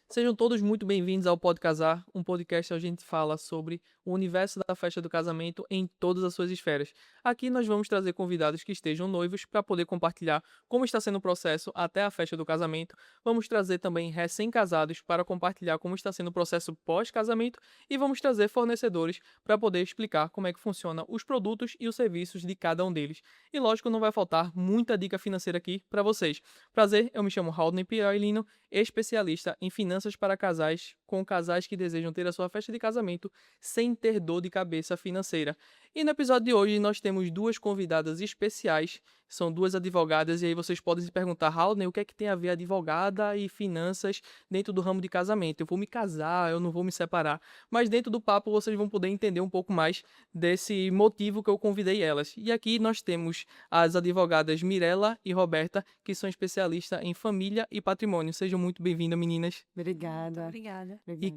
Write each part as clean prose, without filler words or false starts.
Sejam todos muito bem-vindos ao Pode Casar, um podcast onde a gente fala sobre o universo da festa do casamento em todas as suas esferas. Aqui nós vamos trazer convidados que estejam noivos para poder compartilhar como está sendo o processo até a festa do casamento. Vamos trazer também recém-casados para compartilhar como está sendo o processo pós-casamento e vamos trazer fornecedores para poder explicar como é que funciona os produtos e os serviços de cada um deles. E lógico, não vai faltar muita dica financeira aqui para vocês. Prazer, eu me chamo Haldney Piailino, especialista em finanças para casais, com casais que desejam ter a sua festa de casamento sem ter dor de cabeça financeira. E no episódio de hoje nós temos duas convidadas especiais, são duas advogadas, e aí vocês podem se perguntar, Haldney, o que é que tem a ver advogada e finanças dentro do ramo de casamento? Eu vou me casar, eu não vou me separar. Mas dentro do papo vocês vão poder entender um pouco mais desse motivo que eu convidei elas. E aqui nós temos as advogadas Mirela e Roberta, que são especialistas em família e patrimônio. Sejam muito bem-vindas, meninas. Obrigada. Obrigada. E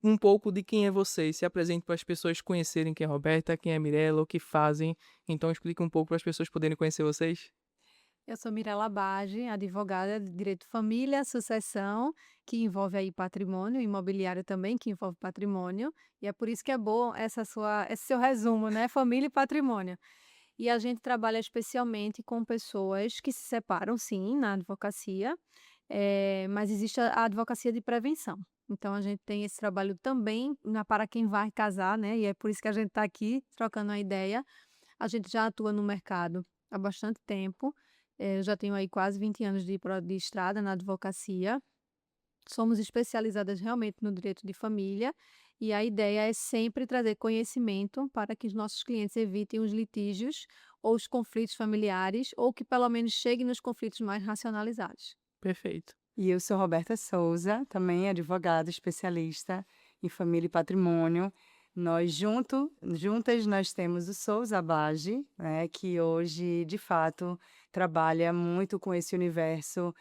um pouco de quem é vocês? Se apresente para as pessoas conhecerem quem é Roberta, quem é Mirela, o que fazem. Então explique um pouco para as pessoas poderem conhecer vocês. Eu sou Mirela Bage, advogada de Direito Família, Sucessão, que envolve aí patrimônio, imobiliário também, que envolve patrimônio, e é por isso que é bom esse seu resumo, né? Família e patrimônio. E a gente trabalha especialmente com pessoas que se separam, sim, na advocacia, mas existe a advocacia de prevenção. Então, a gente tem esse trabalho também para quem vai casar, né? E é por isso que a gente está aqui trocando a ideia. A gente já atua no mercado há bastante tempo. Eu já tenho aí quase 20 anos de estrada na advocacia. Somos especializadas realmente no direito de família e a ideia é sempre trazer conhecimento para que os nossos clientes evitem os litígios ou os conflitos familiares ou que pelo menos cheguem nos conflitos mais racionalizados. Perfeito. E eu sou Roberta Souza, também advogada especialista em família e patrimônio. Juntas nós temos o Souza Bage, né, que hoje, de fato, trabalha muito com esse universo,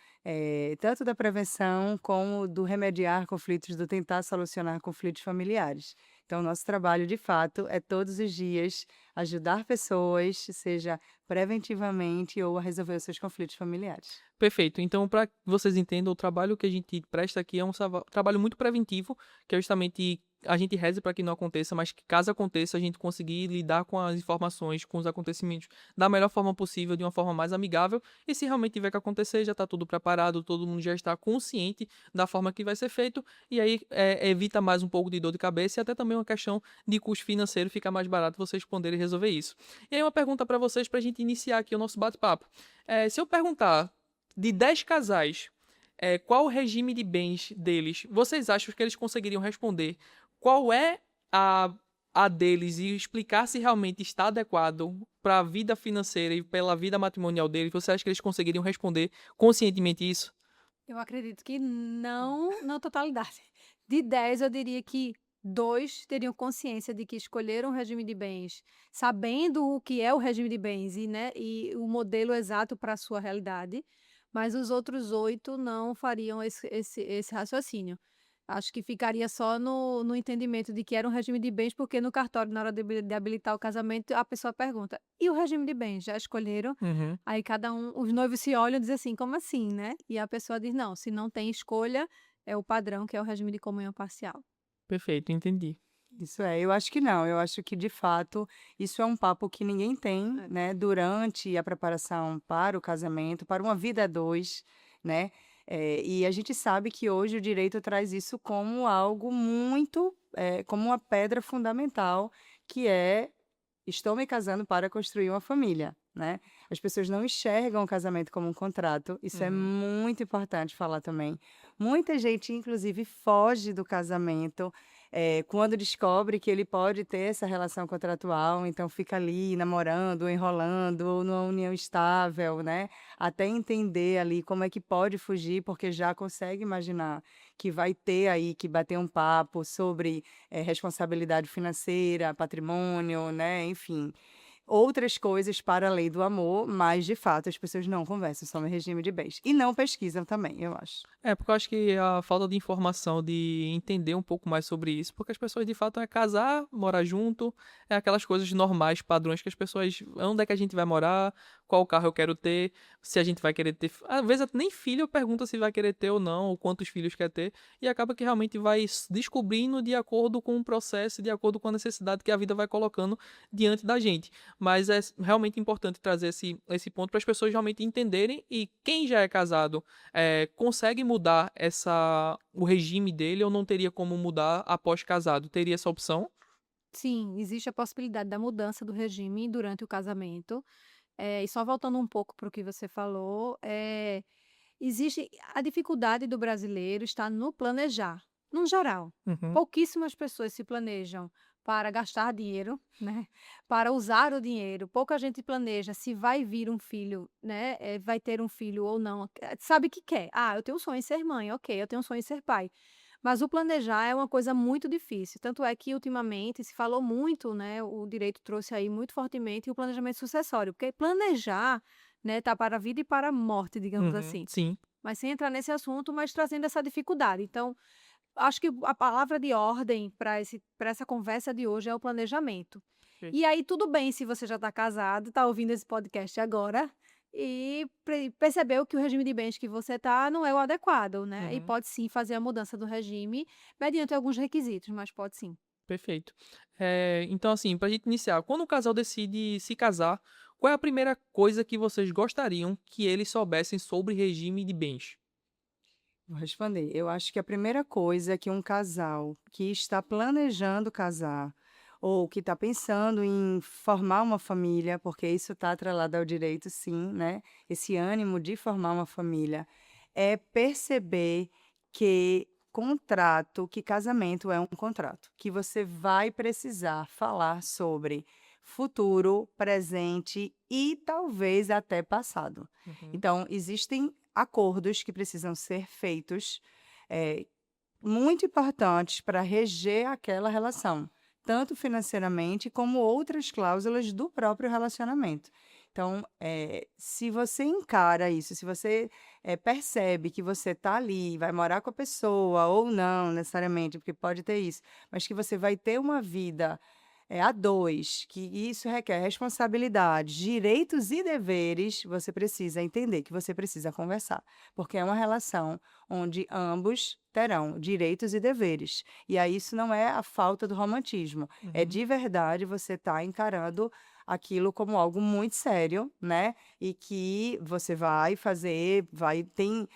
tanto da prevenção como do remediar conflitos, do tentar solucionar conflitos familiares. Então, nosso trabalho, de fato, é todos os dias ajudar pessoas, seja preventivamente ou a resolver os seus conflitos familiares. Perfeito. Então, para que vocês entendam, o trabalho que a gente presta aqui é um trabalho muito preventivo, que é justamente a gente reza para que não aconteça, mas que caso aconteça, a gente conseguir lidar com as informações, com os acontecimentos da melhor forma possível, de uma forma mais amigável. E se realmente tiver que acontecer, já está tudo preparado, todo mundo já está consciente da forma que vai ser feito, e aí evita mais um pouco de dor de cabeça e até também uma questão de custo financeiro, fica mais barato vocês poderem resolver isso. E aí uma pergunta para vocês, para a gente iniciar aqui o nosso bate-papo. Se eu perguntar de 10 casais, qual o regime de bens deles, vocês acham que eles conseguiriam responder qual é a deles e explicar se realmente está adequado para a vida financeira e pela vida matrimonial deles? Você acha que eles conseguiriam responder conscientemente isso? Eu acredito que não na totalidade. De 10, eu diria que 2 teriam consciência de que escolheram o regime de bens, sabendo o que é o regime de bens e, né, e o modelo exato para a sua realidade, mas os outros 8 não fariam esse raciocínio. Acho que ficaria só no entendimento de que era um regime de bens, porque no cartório, na hora de habilitar o casamento, a pessoa pergunta: "E o regime de bens, já escolheram?" Uhum. Aí os noivos se olham e dizem assim: "Como assim, né?" E a pessoa diz: "Não, se não tem escolha, é o padrão, que é o regime de comunhão parcial." Perfeito, entendi. Isso é, eu acho que não, eu acho que de fato isso é um papo que ninguém tem, É. né, durante a preparação para o casamento, para uma vida a dois, né, e a gente sabe que hoje o direito traz isso como algo muito, como uma pedra fundamental, que é: estou me casando para construir uma família, né. As pessoas não enxergam o casamento como um contrato, isso é Uhum. muito importante falar também. Muita gente inclusive foge do casamento, quando descobre que ele pode ter essa relação contratual, então fica ali namorando, ou enrolando, ou numa união estável, né, até entender ali como é que pode fugir, porque já consegue imaginar que vai ter aí que bater um papo sobre, responsabilidade financeira, patrimônio, né, enfim, outras coisas para além do amor, mas de fato as pessoas não conversam sobre regime de bens. E não pesquisam também, eu acho. Porque eu acho que a falta de informação, de entender um pouco mais sobre isso, porque as pessoas de fato é casar, morar junto, é aquelas coisas normais, padrões que as pessoas, onde é que a gente vai morar, qual carro eu quero ter, se a gente vai querer ter. Às vezes nem filho pergunta se vai querer ter ou não, ou quantos filhos quer ter, e acaba que realmente vai descobrindo de acordo com o processo, de acordo com a necessidade que a vida vai colocando diante da gente. Mas é realmente importante trazer esse ponto para as pessoas realmente entenderem, e quem já é casado consegue mudar o regime dele, ou não teria como mudar após casado? Teria essa opção? Sim, existe a possibilidade da mudança do regime durante o casamento. E só voltando um pouco para o que você falou, existe a dificuldade do brasileiro está no planejar, no geral. Uhum, Pouquíssimas pessoas se planejam para gastar dinheiro, né? Para usar o dinheiro. Pouca gente planeja se vai vir um filho, né? Vai ter um filho ou não. Sabe que quer. Ah, eu tenho um sonho em ser mãe, ok, eu tenho um sonho em ser pai. Mas o planejar é uma coisa muito difícil. Tanto é que ultimamente se falou muito, né? O direito trouxe aí muito fortemente o planejamento sucessório, porque planejar, né, tá para a vida e para a morte, digamos uhum, assim. sim. Mas sem entrar nesse assunto, mas trazendo essa dificuldade. Então, acho que a palavra de ordem para essa conversa de hoje é o planejamento. Perfeito. E aí, tudo bem se você já está casado, está ouvindo esse podcast agora e percebeu que o regime de bens que você está não é o adequado, né? E Uhum. pode sim fazer a mudança do regime mediante alguns requisitos, mas pode sim. Perfeito. Então, assim, pra gente iniciar, quando o casal decide se casar, qual é a primeira coisa que vocês gostariam que eles soubessem sobre regime de bens? Vou responder. Eu acho que a primeira coisa que um casal que está planejando casar ou que está pensando em formar uma família, porque isso está atrelado ao direito, sim, né? Esse ânimo de formar uma família, é perceber que casamento é um contrato, que você vai precisar falar sobre futuro, presente e talvez até passado. Uhum, Então, existem acordos que precisam ser feitos, eh, muito importantes para reger aquela relação, tanto financeiramente como outras cláusulas do próprio relacionamento. Então, se você encara isso, se você, percebe que você está ali, vai morar com a pessoa ou não necessariamente, porque pode ter isso, mas que você vai ter uma vida a dois, que isso requer responsabilidades, direitos e deveres, você precisa entender que você precisa conversar, porque é uma relação onde ambos terão direitos e deveres. E aí isso não é a falta do romantismo, é uhum. de verdade você estar encarando aquilo como algo muito sério, né? E que você vai fazer, tem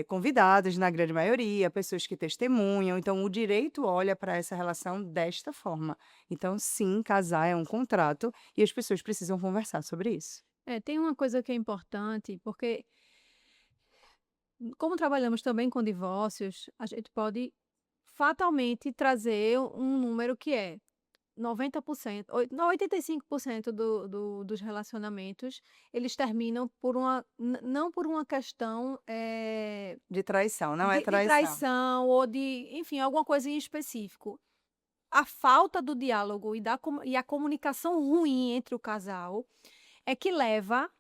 convidados na grande maioria, pessoas que testemunham. Então, o direito olha para essa relação desta forma. Então, sim, casar é um contrato e as pessoas precisam conversar sobre isso. Tem uma coisa que é importante, porque como trabalhamos também com divórcios, a gente pode fatalmente trazer um número que é 90%, 85% dos relacionamentos, eles terminam por não por uma questão, De traição, não é de traição. traição ou de, enfim, alguma coisa em específico. A falta do diálogo e a comunicação ruim entre o casal é que leva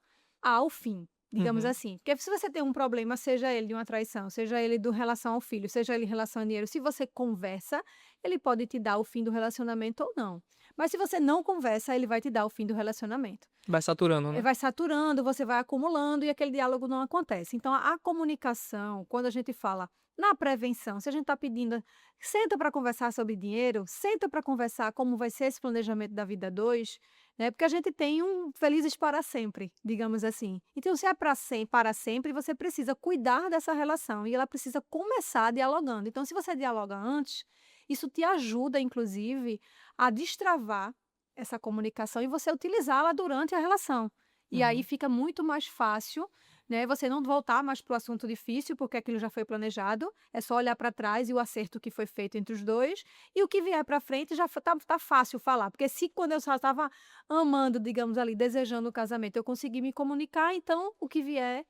ao fim, digamos Uhum. assim. Porque se você tem um problema, seja ele de uma traição, seja ele do relação ao filho, seja ele em relação ao dinheiro, se você conversa, ele pode te dar o fim do relacionamento ou não. Mas se você não conversa, ele vai te dar o fim do relacionamento. Vai saturando, né? Vai saturando, você vai acumulando e aquele diálogo não acontece. Então, a comunicação, quando a gente fala na prevenção, se a gente está pedindo, senta para conversar sobre dinheiro, senta para conversar como vai ser esse planejamento da vida dois, né? Porque a gente tem um felizes para sempre, digamos assim. Então, se é para sempre, você precisa cuidar dessa relação e ela precisa começar dialogando. Então, se você dialoga antes, isso te ajuda, inclusive, a destravar essa comunicação e você utilizá-la durante a relação. E aí Uhum. fica muito mais fácil, né, você não voltar mais para o assunto difícil, porque aquilo já foi planejado, é só olhar para trás e o acerto que foi feito entre os dois, e o que vier para frente já tá fácil falar, porque se quando eu só estava amando, digamos ali, desejando o casamento, eu consegui me comunicar, então o que vier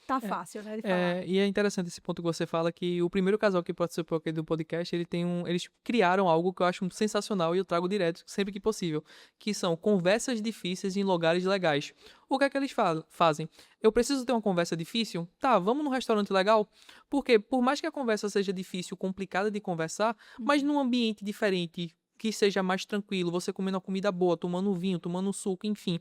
tá É, fácil, né, de falar. e é interessante esse ponto que você fala, que o primeiro casal que participou aqui do podcast, eles criaram algo que eu acho sensacional e eu trago direto sempre que possível, que são conversas difíceis em lugares legais. O que é que eles fazem? Eu preciso ter uma conversa difícil? Tá, vamos num restaurante legal? Porque por mais que a conversa seja difícil, complicada de conversar, mas Uhum. num ambiente diferente, que seja mais tranquilo, você comendo uma comida boa, tomando um vinho, tomando um suco, enfim,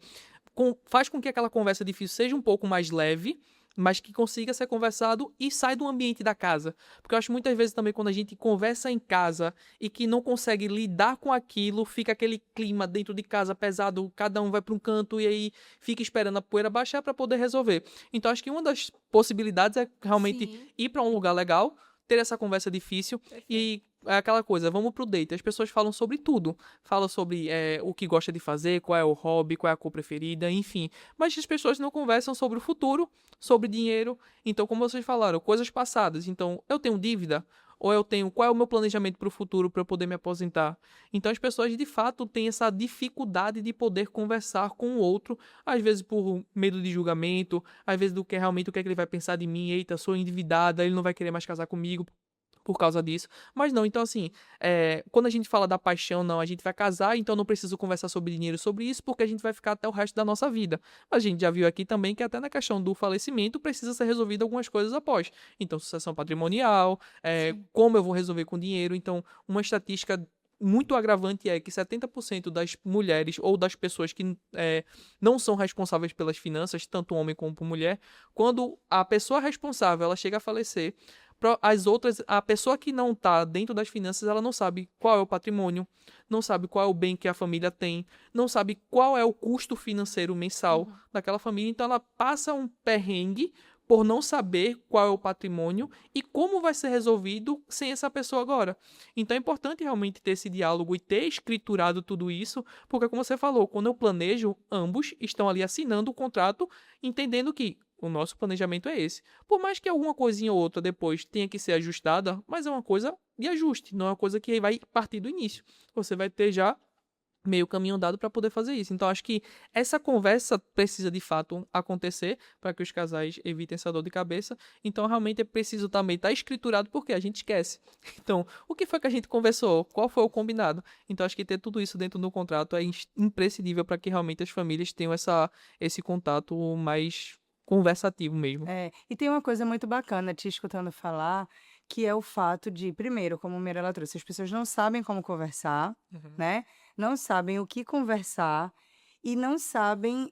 faz com que aquela conversa difícil seja um pouco mais leve, mas que consiga ser conversado e sai do ambiente da casa. Porque eu acho muitas vezes também quando a gente conversa em casa e que não consegue lidar com aquilo, fica aquele clima dentro de casa pesado, cada um vai para um canto e aí fica esperando a poeira baixar para poder resolver. Então acho que uma das possibilidades é realmente Sim, ir para um lugar legal, ter essa conversa difícil perfeito. e é aquela coisa, vamos pro date. As pessoas falam sobre tudo. Falam sobre o que gosta de fazer, qual é o hobby, qual é a cor preferida, enfim. Mas as pessoas não conversam sobre o futuro, sobre dinheiro. Então, como vocês falaram, coisas passadas. Então, eu tenho dívida? Ou eu tenho, qual é o meu planejamento para o futuro para eu poder me aposentar? Então, as pessoas de fato têm essa dificuldade de poder conversar com o outro, às vezes por medo de julgamento, às vezes do que realmente o que é que ele vai pensar de mim, eita, sou endividada, ele não vai querer mais casar comigo por causa disso. Mas não, então assim, quando a gente fala da paixão, não, a gente vai casar, então não preciso conversar sobre dinheiro, sobre isso, porque a gente vai ficar até o resto da nossa vida. Mas a gente já viu aqui também que até na questão do falecimento precisa ser resolvido algumas coisas após. Então, sucessão patrimonial, Sim. como eu vou resolver com dinheiro. Então, uma estatística muito agravante é que 70% das mulheres ou das pessoas que não são responsáveis pelas finanças, tanto homem como mulher, quando a pessoa responsável ela chega a falecer, as outras, a pessoa que não está dentro das finanças, ela não sabe qual é o patrimônio, não sabe qual é o bem que a família tem, não sabe qual é o custo financeiro mensal Uhum. daquela família, então ela passa um perrengue por não saber qual é o patrimônio e como vai ser resolvido sem essa pessoa agora. Então é importante realmente ter esse diálogo e ter escriturado tudo isso, porque como você falou, quando eu planejo, ambos estão ali assinando o contrato, entendendo que o nosso planejamento é esse. Por mais que alguma coisinha ou outra depois tenha que ser ajustada, mas é uma coisa de ajuste, não é uma coisa que vai partir do início. Você vai ter já meio caminho andado para poder fazer isso. Então acho que essa conversa precisa de fato acontecer para que os casais evitem essa dor de cabeça. Então realmente é preciso também estar escriturado porque a gente esquece. Então, o que foi que a gente conversou? Qual foi o combinado? Então acho que ter tudo isso dentro do contrato é imprescindível para que realmente as famílias tenham esse contato mais conversativo mesmo. E tem uma coisa muito bacana te escutando falar, que é o fato de, primeiro, como a Mirella trouxe, as pessoas não sabem como conversar, Uhum. né? Não sabem o que conversar e não sabem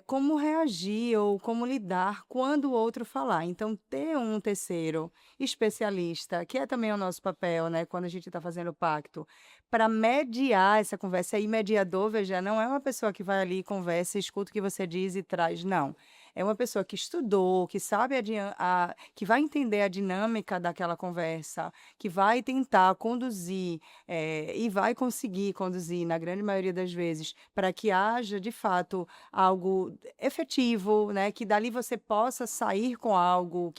como reagir ou como lidar quando o outro falar. Então, ter um terceiro especialista, que é também o nosso papel, né? Quando a gente está fazendo o pacto, para mediar essa conversa. E mediador, veja, não é uma pessoa que vai ali, conversa, escuta o que você diz e traz, não. É uma pessoa que estudou, que sabe que vai entender a dinâmica daquela conversa, que vai tentar conduzir, e vai conseguir conduzir, na grande maioria das vezes, para que haja, de fato, algo efetivo, né? Que dali você possa sair com algo,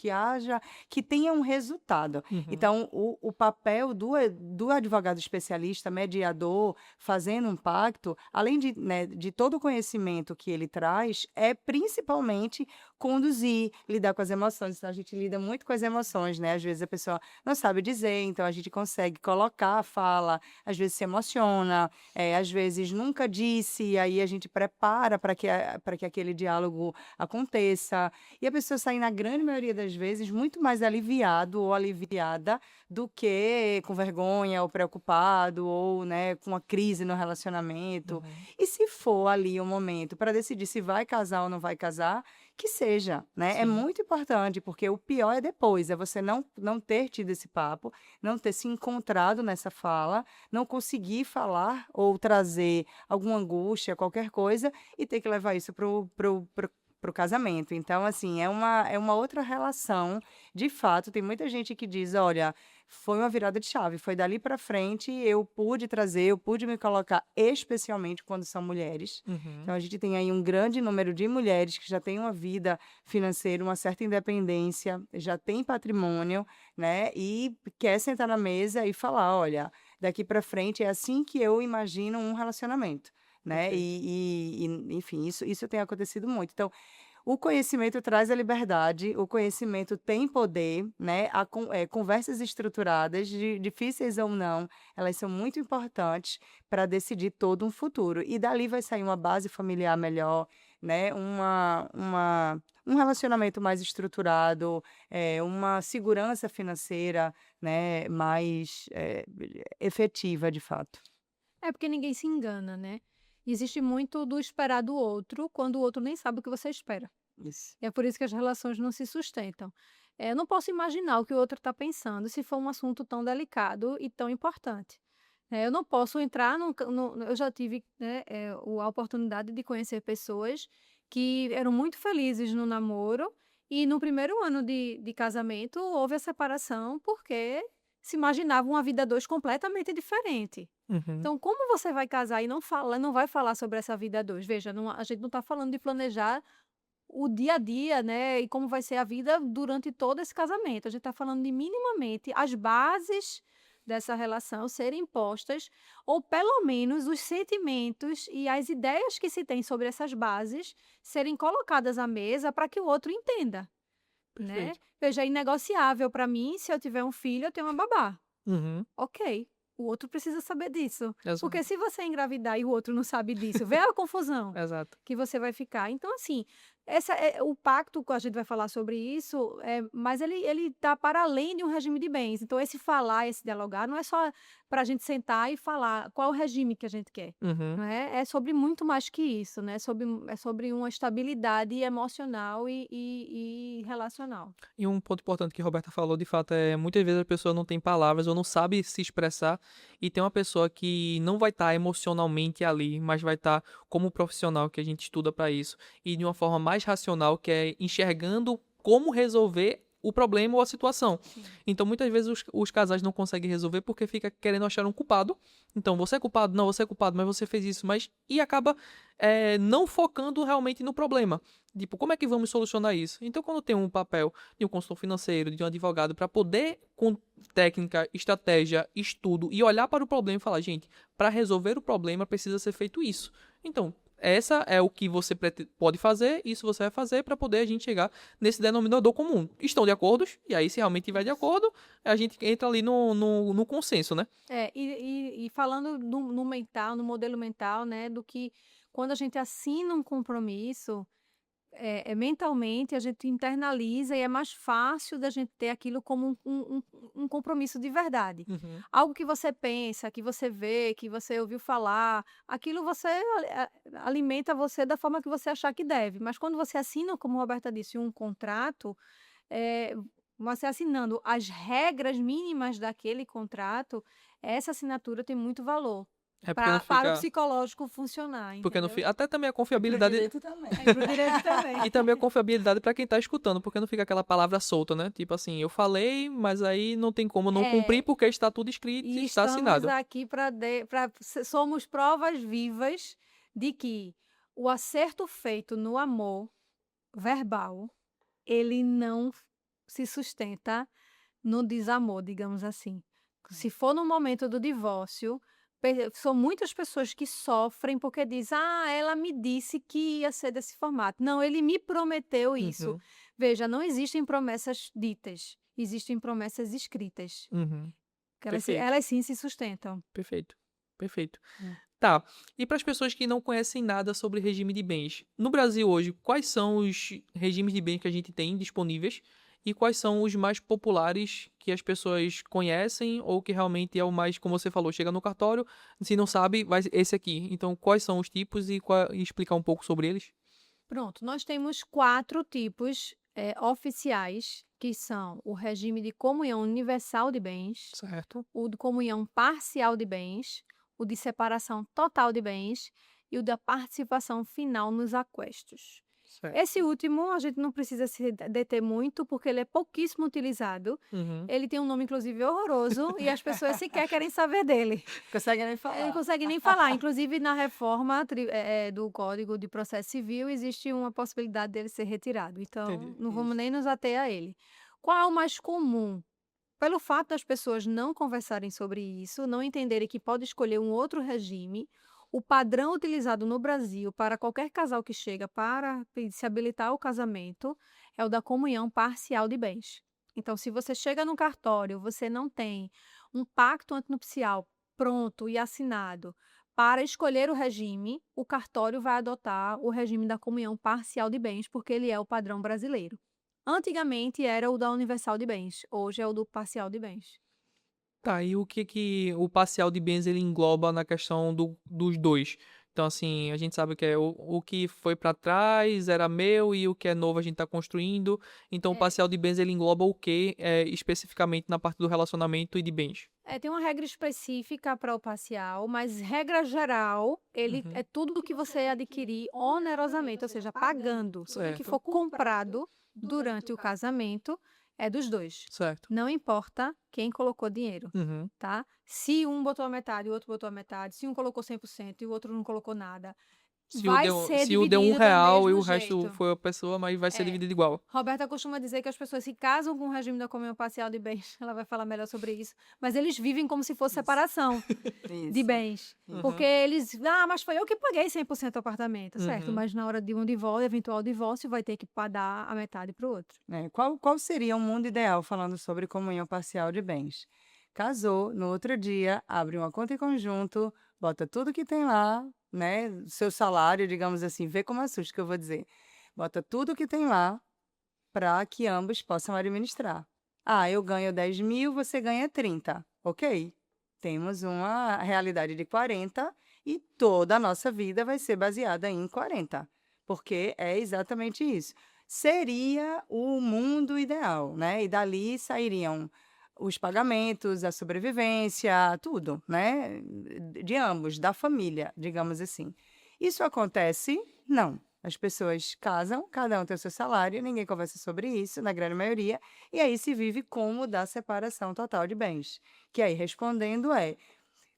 que tenha um resultado. Uhum. Então, o papel do advogado especialista, mediador, fazendo um pacto, além de, né, de todo o conhecimento que ele traz, é principalmente conduzir, lidar com as emoções. Então, a gente lida muito com as emoções, né? Às vezes a pessoa não sabe dizer, então a gente consegue colocar a fala, às vezes se emociona, às vezes nunca disse, e aí a gente prepara para que aquele diálogo aconteça. E a pessoa sai, na grande maioria das vezes, muito mais aliviado ou aliviada do que com vergonha ou preocupado ou, né, com uma crise no relacionamento. Uhum. E se for ali o momento para decidir se vai casar ou não vai casar, que seja, né? É Sim. muito importante, porque o pior é depois, é você não ter tido esse papo, não ter se encontrado nessa fala, não conseguir falar ou trazer alguma angústia, qualquer coisa, e ter que levar isso pro casamento. Então, assim, é uma outra relação. De fato, tem muita gente que diz, olha, foi uma virada de chave, foi dali para frente, eu pude me colocar, especialmente quando são mulheres. Uhum. Então, a gente tem aí um grande número de mulheres que já têm uma vida financeira, uma certa independência, já tem patrimônio, né? E quer sentar na mesa e falar, olha, daqui para frente é assim que eu imagino um relacionamento, né? Perfeito. Enfim, isso tem acontecido muito. Então, o conhecimento traz a liberdade, o conhecimento tem poder, né? Conversas estruturadas, difíceis ou não, elas são muito importantes para decidir todo um futuro. E dali vai sair uma base familiar melhor, né? Um relacionamento mais estruturado, uma segurança financeira, né? Mais efetiva, de fato. É porque ninguém se engana, né? existe muito do esperar do outro, quando o outro nem sabe o que você espera. Isso. E é por isso que as relações não se sustentam. Eu não posso imaginar o que o outro está pensando se for um assunto tão delicado e tão importante. Eu não posso entrar eu já tive, né, a oportunidade de conhecer pessoas que eram muito felizes no namoro e no primeiro ano de casamento houve a separação porque se imaginavam uma vida a dois completamente diferente. Uhum. Então, como você vai casar e não vai falar sobre essa vida a dois? Veja, a gente não está falando de planejar o dia a dia, né, e como vai ser a vida durante todo esse casamento. A gente está falando de minimamente as bases dessa relação serem postas, ou pelo menos os sentimentos e as ideias que se tem sobre essas bases serem colocadas à mesa para que o outro entenda, né? Perfeito. Veja, é inegociável para mim, se eu tiver um filho, eu tenho uma babá. Uhum. Ok, o outro precisa saber disso. Porque Exato. se você engravidar e o outro não sabe disso, vê a confusão Exato. que você vai ficar. Então, assim, o pacto, que a gente vai falar sobre isso, mas ele tá para além de um regime de bens. Então, esse falar, esse dialogar, não é só para a gente sentar e falar qual é o regime que a gente quer. Uhum. Não é? É sobre muito mais que isso, né? É sobre uma estabilidade emocional e relacional. E um ponto importante que a Roberta falou, de fato, é muitas vezes a pessoa não tem palavras ou não sabe se expressar e tem uma pessoa que não vai estar emocionalmente ali, mas vai estar como profissional que a gente estuda para isso e de uma forma mais racional, que é enxergando como resolver o problema ou a situação. Sim. Então, muitas vezes os casais não conseguem resolver porque fica querendo achar um culpado. Então, você é culpado, não, você é culpado, mas você fez isso, e acaba não focando realmente no problema. Tipo, como é que vamos solucionar isso? Então, quando tem um papel de um consultor financeiro, de um advogado, para poder, com técnica, estratégia, estudo, e olhar para o problema e falar, gente, para resolver o problema precisa ser feito isso. Então, essa é o que você pode fazer, isso você vai fazer para poder a gente chegar nesse denominador comum. Estão de acordo? E aí, se realmente estiver de acordo, a gente entra ali no consenso, né? E falando no mental, no modelo mental, né, do que quando a gente assina um compromisso, mentalmente a gente internaliza e é mais fácil da gente ter aquilo como um compromisso de verdade. Uhum. Algo que você pensa, que você vê, que você ouviu falar, aquilo alimenta você da forma que você achar que deve. Mas quando você assina, como a Roberta disse, um contrato, eh, você assinando as regras mínimas daquele contrato, essa assinatura tem muito valor É porque não para o fica. psicológico funcionar, Porque não entendeu? fica. Até também a Pro confiabilidade. direito também. É pro direito também. E também a confiabilidade para quem tá escutando, porque não fica aquela palavra solta, né? Tipo assim, eu falei, mas aí não tem como não cumprir É, porque está tudo escrito e e está estamos assinado. aqui somos provas vivas de que o acerto feito no amor verbal, ele não se sustenta no desamor, digamos assim. Se for no momento do divórcio, são muitas pessoas que sofrem porque dizem: "Ah, ela me disse que ia ser desse formato". Não, ele me prometeu isso. Uhum, Veja, não existem promessas ditas, existem promessas escritas, uhum. que Perfeito, elas sim se sustentam. perfeito, perfeito. É. Tá. E para as pessoas que não conhecem nada sobre regime de bens, no Brasil hoje, quais são os regimes de bens que a gente tem disponíveis e quais são os mais populares que as pessoas conhecem ou que realmente é o mais, como você falou, chega no cartório, se não sabe, vai esse aqui. Então, quais são os tipos e explicar um pouco sobre eles? Pronto, nós temos 4 tipos, oficiais, que são o regime de comunhão universal de bens, Certo. o de comunhão parcial de bens, o de separação total de bens e o da participação final nos aquestos. Esse Certo. último a gente não precisa se deter muito, porque ele é pouquíssimo utilizado. Uhum. Ele tem um nome, inclusive, horroroso e as pessoas sequer querem saber dele. Consegue nem Não falar. consegue nem falar. Inclusive, na reforma do Código de Processo Civil, existe uma possibilidade dele ser retirado. Então, Entendi. não vamos Isso. nem nos ater a ele. Qual é o mais comum? Pelo fato das pessoas não conversarem sobre isso, não entenderem que pode escolher um outro regime, o padrão utilizado no Brasil para qualquer casal que chega para se habilitar ao casamento é o da comunhão parcial de bens. Então, se você chega no cartório, você não tem um pacto antinupcial pronto e assinado para escolher o regime, o cartório vai adotar o regime da comunhão parcial de bens, porque ele é o padrão brasileiro. Antigamente era o da universal de bens, hoje é o do parcial de bens. Tá, e o que o parcial de bens ele engloba na questão dos dois? Então, assim, a gente sabe que o que foi para trás era meu e o que é novo a gente está construindo. Então, o parcial de bens, ele engloba o que especificamente na parte do relacionamento e de bens? Tem uma regra específica para o parcial, mas regra geral, ele Uhum. é tudo que você adquirir onerosamente, ou seja, pagando. Tudo que Certo, for comprado durante o casamento é dos dois. certo. Não importa quem colocou dinheiro, Uhum. tá? Se um botou a metade, o outro botou a metade, se um colocou 100% e o outro não colocou nada, vai ser Se o deu dividido do R$ 1 e o mesmo resto jeito. foi a pessoa, mas vai ser É. dividido igual. Roberta costuma dizer que as pessoas se casam com o regime da comunhão parcial de bens. Ela vai falar melhor sobre isso. Mas eles vivem como se fosse Isso. separação de Isso. bens. Uhum. Porque eles... mas foi eu que paguei 100% do apartamento, certo? Uhum. Mas na hora de um divórcio, eventual divórcio, vai ter que pagar a metade para o outro. Qual seria um mundo ideal falando sobre comunhão parcial de bens? Casou, no outro dia, abre uma conta em conjunto, bota tudo que tem lá, né? Seu salário, digamos assim, vê como assusta que eu vou dizer. Bota tudo que tem lá para que ambos possam administrar. Eu ganho 10 mil, você ganha 30. Ok. Temos uma realidade de 40 e toda a nossa vida vai ser baseada em 40, porque é exatamente isso. Seria o mundo ideal, né? E dali sairiam os pagamentos, a sobrevivência, tudo, né? De ambos, da família, digamos assim. Isso acontece? Não. As pessoas casam, cada um tem o seu salário, ninguém conversa sobre isso, na grande maioria, e aí se vive como da separação total de bens. Que aí, respondendo,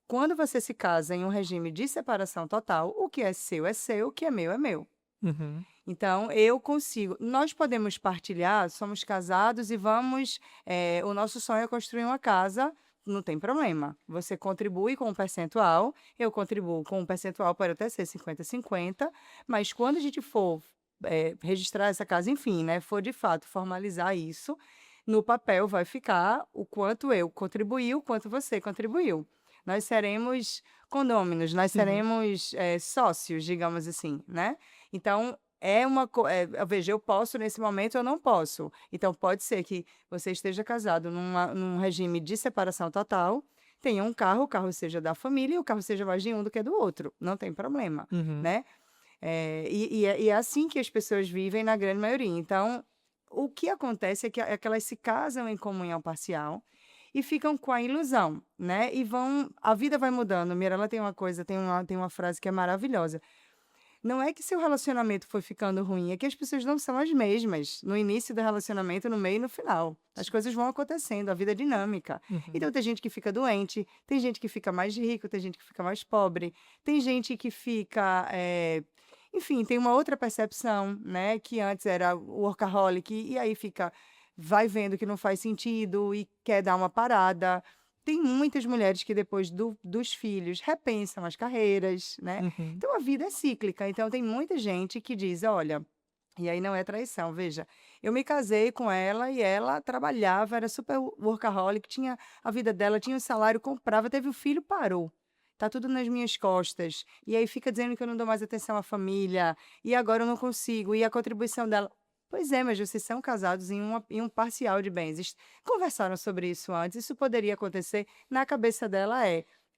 quando você se casa em um regime de separação total, o que é seu, o que é meu. Uhum. Então, nós podemos partilhar, somos casados e o nosso sonho é construir uma casa, não tem problema. Você contribui com um percentual, eu contribuo com um percentual, pode até ser 50-50, mas quando a gente for registrar essa casa, enfim, né, for de fato formalizar isso, no papel vai ficar o quanto eu contribuí, o quanto você contribuiu. Nós seremos condôminos, nós seremos sócios, digamos assim, né? Então, veja, eu posso nesse momento, eu não posso. Então, pode ser que você esteja casado num regime de separação total, tenha um carro, o carro seja da família e o carro seja mais de um do que do outro. Não tem problema, Uhum. né? E é assim que as pessoas vivem na grande maioria. Então, o que acontece é que elas se casam em comunhão parcial e ficam com a ilusão, né? A vida vai mudando. Mirella tem uma frase que é maravilhosa. Não é que seu relacionamento foi ficando ruim, é que as pessoas não são as mesmas no início do relacionamento, no meio e no final. As coisas vão acontecendo, a vida é dinâmica. Uhum. Então, tem gente que fica doente, tem gente que fica mais rico, tem gente que fica mais pobre, tem gente que fica... Enfim, tem uma outra percepção, né? Que antes era o workaholic, e aí vai vendo que não faz sentido e quer dar uma parada. Tem muitas mulheres que depois dos filhos repensam as carreiras, né? Uhum. Então a vida é cíclica. Então tem muita gente que diz, olha, e aí não é traição, veja, eu me casei com ela e ela trabalhava, era super workaholic, tinha a vida dela, tinha o salário, comprava, teve o filho, parou. Tá tudo nas minhas costas. E aí fica dizendo que eu não dou mais atenção à família, e agora eu não consigo, e a contribuição dela. Pois é, mas vocês são casados em um parcial de bens. Conversaram sobre isso antes. Isso poderia acontecer. Na cabeça dela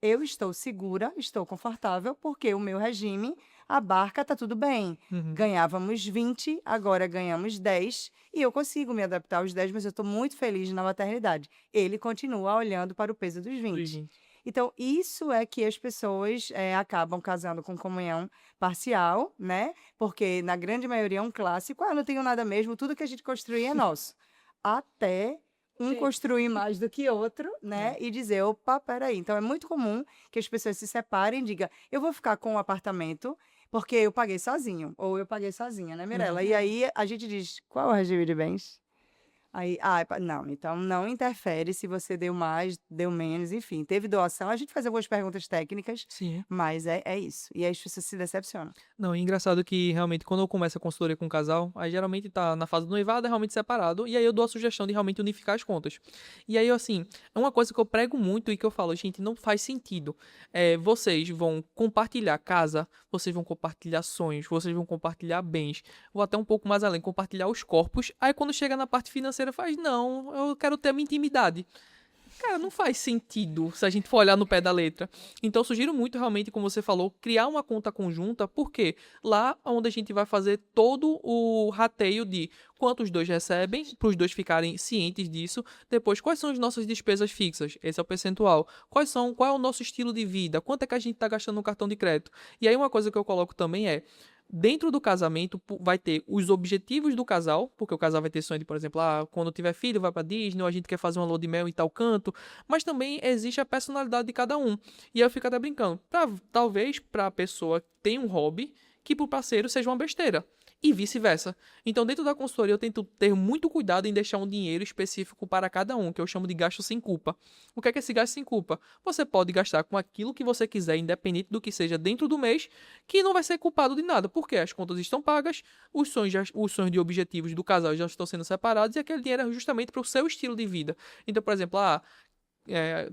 eu estou segura, estou confortável, porque o meu regime abarca, tá tudo bem. Uhum. Ganhávamos 20, agora ganhamos 10, e eu consigo me adaptar aos 10, mas eu estou muito feliz na maternidade. Ele continua olhando para o peso dos 20. Então, isso é que as pessoas acabam casando com comunhão parcial, né? Porque, na grande maioria, é um clássico. Eu não tenho nada mesmo, tudo que a gente construir é nosso. Até um construir mais do que outro, né? E dizer, opa, peraí. Então, é muito comum que as pessoas se separem e digam, eu vou ficar com o apartamento porque eu paguei sozinho, ou eu paguei sozinha, né, Mirella? E aí, a gente diz, qual é o regime de bens? Aí, não, então não interfere se você deu mais, deu menos, enfim. Teve doação, a gente faz algumas perguntas técnicas, Sim. mas é isso. E aí as pessoas se decepcionam. Não, é engraçado que realmente quando eu começo a consultoria com um casal, aí geralmente tá na fase do noivado, é realmente separado, e aí eu dou a sugestão de realmente unificar as contas. E aí, assim, é uma coisa que eu prego muito e que eu falo, gente, não faz sentido. Vocês vão compartilhar casa, vocês vão compartilhar sonhos, vocês vão compartilhar bens, vou até um pouco mais além, compartilhar os corpos, aí quando chega na parte financeira faz, não, eu quero ter a minha intimidade. Cara, não faz sentido se a gente for olhar no pé da letra. Então, eu sugiro muito, realmente, como você falou, criar uma conta conjunta, porque lá onde a gente vai fazer todo o rateio de quanto os dois recebem, para os dois ficarem cientes disso. Depois, quais são as nossas despesas fixas? Esse é o percentual. Qual é o nosso estilo de vida? Quanto é que a gente está gastando no cartão de crédito? E aí, uma coisa que eu coloco também é, dentro do casamento vai ter os objetivos do casal, porque o casal vai ter sonho de, por exemplo, quando tiver filho vai pra Disney, ou a gente quer fazer uma lua de mel em tal canto, mas também existe a personalidade de cada um. E aí eu fico até brincando, talvez pra pessoa que tem um hobby, que pro parceiro seja uma besteira. E vice-versa. Então, dentro da consultoria, eu tento ter muito cuidado em deixar um dinheiro específico para cada um, que eu chamo de gasto sem culpa. O que é esse gasto sem culpa? Você pode gastar com aquilo que você quiser, independente do que seja dentro do mês, que não vai ser culpado de nada, porque as contas estão pagas, os sonhos de objetivos do casal já estão sendo separados e aquele dinheiro é justamente para o seu estilo de vida. Então, por exemplo,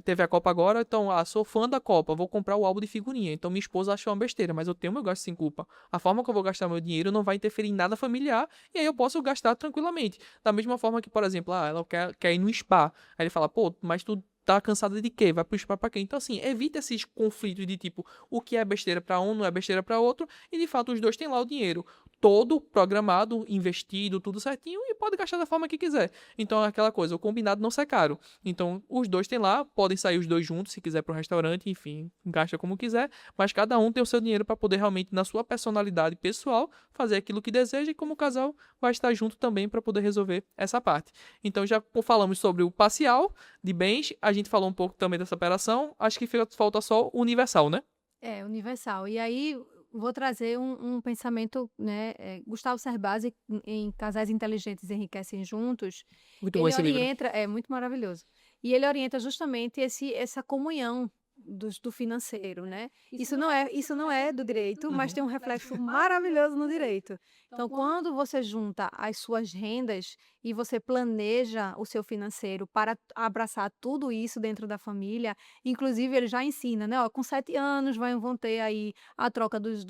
teve a Copa agora, então, sou fã da Copa, vou comprar o álbum de figurinha. Então, minha esposa achou uma besteira, mas eu tenho meu gasto sem culpa. A forma que eu vou gastar meu dinheiro não vai interferir em nada familiar, e aí eu posso gastar tranquilamente. Da mesma forma que, por exemplo, ela quer ir no spa. Aí ele fala, pô, mas tu tá cansada de quê? Vai pro spa pra quê? Então, assim, evita esses conflitos de tipo, o que é besteira pra um não é besteira pra outro, e de fato os dois têm lá o dinheiro todo programado, investido, tudo certinho, e pode gastar da forma que quiser. Então, é aquela coisa, o combinado não sai caro. Então, os dois têm lá, podem sair os dois juntos, se quiser para um restaurante, enfim, gasta como quiser, mas cada um tem o seu dinheiro para poder realmente, na sua personalidade pessoal, fazer aquilo que deseja, e como casal vai estar junto também para poder resolver essa parte. Então, já falamos sobre o parcial de bens, a gente falou um pouco também da separação, acho que falta só o universal, né? É, universal. E aí, vou trazer um pensamento, né? Gustavo Cerbasi, em Casais Inteligentes Enriquecem Juntos, Muito bom ele esse livro. orienta, é muito maravilhoso. E ele orienta justamente essa comunhão do financeiro, né? Isso não é do direito, mas Uhum. tem um reflexo maravilhoso no direito. Então, quando você junta as suas rendas e você planeja o seu financeiro para abraçar tudo isso dentro da família, inclusive ele já ensina, né? Ó, com 7 anos vão ter aí a troca dos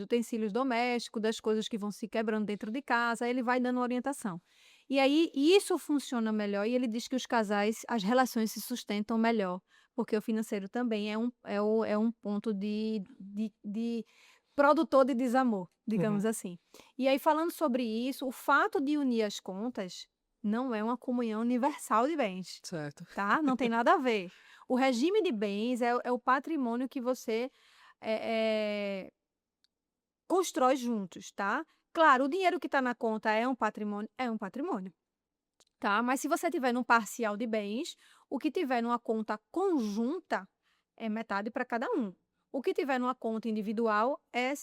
utensílios domésticos, das coisas que vão se quebrando dentro de casa, aí ele vai dando orientação. E aí isso funciona melhor, e ele diz que os casais, as relações se sustentam melhor, porque o financeiro também é um ponto de produtor de desamor, Uhum. digamos assim. E aí, falando sobre isso, o fato de unir as contas não é uma comunhão universal de bens, Certo. tá? Não tem nada a ver. O regime de bens é o patrimônio que você eh, constrói juntos, tá? Claro, o dinheiro que está na conta é um patrimônio, tá? Mas se você tiver num parcial de bens, o que tiver numa conta conjunta é metade para cada um. O que tiver numa conta individual é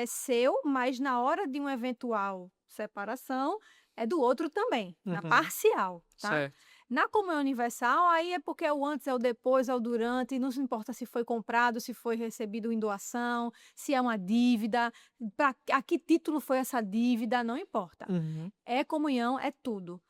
seu, mas na hora de uma eventual separação, é do outro também, na Uhum. parcial, tá? Certo. Na comunhão universal, aí é porque é o antes, é o depois, é o durante, não se importa se foi comprado, se foi recebido em doação, se é uma dívida, a que título foi essa dívida, não importa. Uhum. É comunhão, é tudo.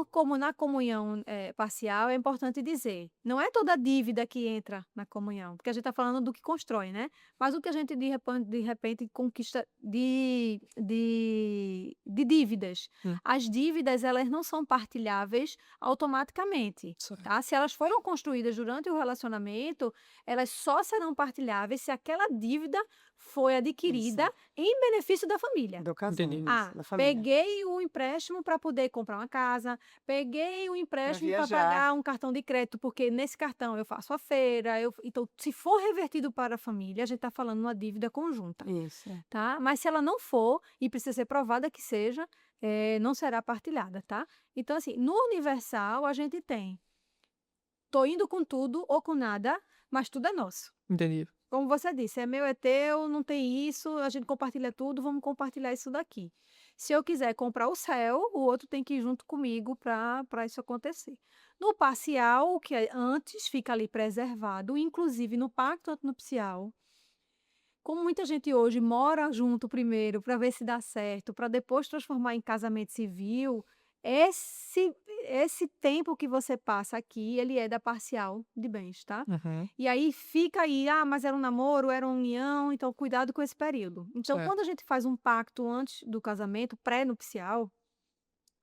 Como na comunhão parcial, é importante dizer, não é toda dívida que entra na comunhão, porque a gente está falando do que constrói, né? Mas o que a gente de repente conquista de dívidas. Hum. As dívidas, elas não são partilháveis automaticamente, Certo. tá? Se elas foram construídas durante o relacionamento, elas só serão partilháveis se aquela dívida foi adquirida Isso. em benefício da família. Do Entendi. casamento, Ah, da família. peguei o empréstimo para poder comprar uma casa, peguei o empréstimo para viajar. pagar um cartão de crédito, porque nesse cartão eu faço a feira, então, se for revertido para a família, a gente está falando uma dívida conjunta, Isso. tá? Mas se ela não for, e precisa ser provada que seja, não será partilhada, tá? Então, assim, no universal a gente tem, tô indo com tudo ou com nada, mas tudo é nosso. Entendi. Como você disse, é meu, é teu, não tem isso, a gente compartilha tudo, vamos compartilhar isso daqui. Se eu quiser comprar o céu, o outro tem que ir junto comigo para isso acontecer. No parcial, o que é antes fica ali preservado, inclusive no pacto antinupcial. Como muita gente hoje mora junto primeiro para ver se dá certo, para depois transformar em casamento civil, esse tempo que você passa aqui, ele é da parcial de bens, tá? Uhum. E aí fica aí, mas era um namoro, era uma união, então cuidado com esse período. Então, Certo. quando a gente faz um pacto antes do casamento, pré-nupcial,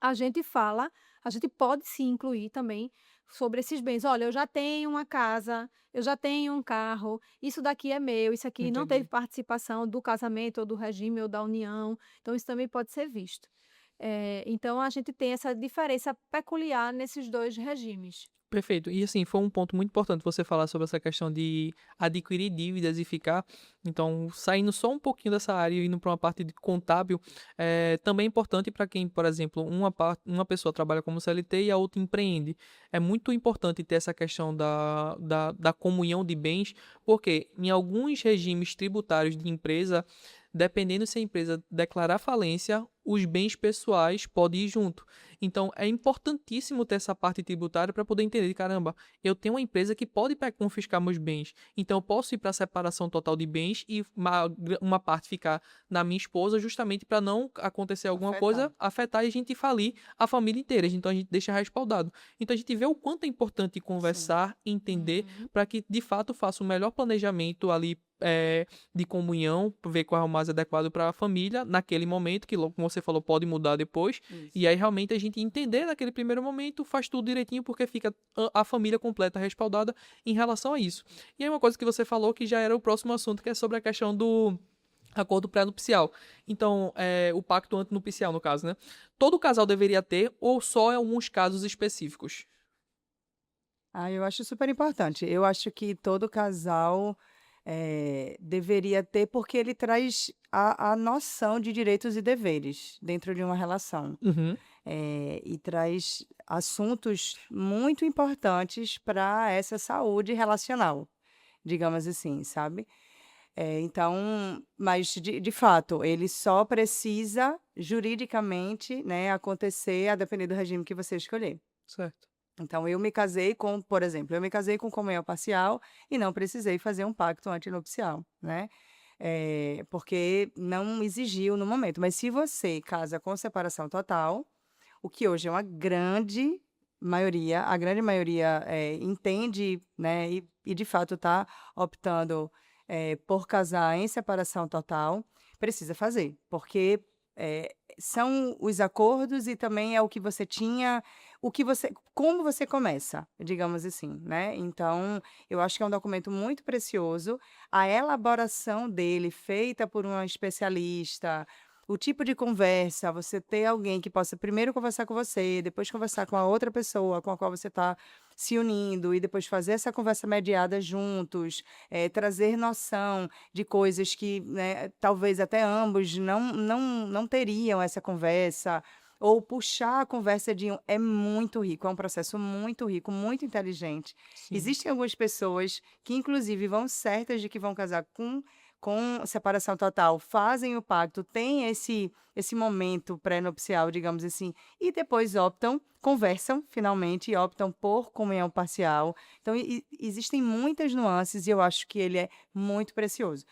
a gente fala, a gente pode se incluir também, sobre esses bens. Olha, eu já tenho uma casa, eu já tenho um carro, isso daqui é meu, isso aqui não teve Entendi. participação do casamento ou do regime ou da união, então isso também pode ser visto. Então a gente tem essa diferença peculiar nesses 2 regimes. Perfeito. E assim, foi um ponto muito importante você falar sobre essa questão de adquirir dívidas e ficar. Então, saindo só um pouquinho dessa área e indo para uma parte de contábil, também é importante para quem, por exemplo, uma pessoa trabalha como CLT e a outra empreende. É muito importante ter essa questão da comunhão de bens, porque em alguns regimes tributários de empresa, dependendo se a empresa declarar falência, os bens pessoais podem ir junto. Então, é importantíssimo ter essa parte tributária para poder entender, caramba, eu tenho uma empresa que pode confiscar meus bens. Então, eu posso ir para a separação total de bens e uma parte ficar na minha esposa, justamente para não acontecer alguma Afetar. coisa, afetar e a gente falir a família inteira. Então, a gente deixa respaldado. Então, a gente vê o quanto é importante Sim. conversar, entender, Uhum. para que, de fato, faça o melhor planejamento ali de comunhão, ver qual é o mais adequado para a família naquele momento, que, como você falou, pode mudar depois. Isso. E aí, realmente, a gente entender naquele primeiro momento, faz tudo direitinho, porque fica a família completa respaldada em relação a isso. E aí, uma coisa que você falou que já era o próximo assunto, que é sobre a questão do acordo pré-nupcial. Então, o pacto antenupcial, no caso, né? Todo casal deveria ter, ou só em alguns casos específicos? Eu acho super importante. Eu acho que todo casal deveria ter, porque ele traz a noção de direitos e deveres dentro de uma relação. Uhum, E traz assuntos muito importantes para essa saúde relacional, digamos assim, sabe? Então, mas de fato, ele só precisa juridicamente, né, acontecer a depender do regime que você escolher. certo. Então, eu me casei com, por exemplo, eu me casei com comunhão parcial e não precisei fazer um pacto antinupcial, né? Porque não exigiu no momento. Mas se você casa com separação total, o que hoje é uma grande maioria, a grande maioria entende, né, e de fato está optando por casar em separação total, precisa fazer, porque são os acordos e também é o que você tinha, como você começa, digamos assim, né? Então, eu acho que é um documento muito precioso. A elaboração dele, feita por uma especialista, o tipo de conversa, você ter alguém que possa primeiro conversar com você, depois conversar com a outra pessoa com a qual você está se unindo e depois fazer essa conversa mediada juntos, trazer noção de coisas que, né, talvez até ambos não teriam essa conversa, ou puxar a conversa de um, é muito rico, é um processo muito rico, muito inteligente. Sim. Existem algumas pessoas que, inclusive, vão certas de que vão casar com separação total, fazem o pacto, têm esse momento pré-nupcial, digamos assim, e depois optam, conversam finalmente e optam por comunhão parcial. Então, existem muitas nuances e eu acho que ele é muito precioso.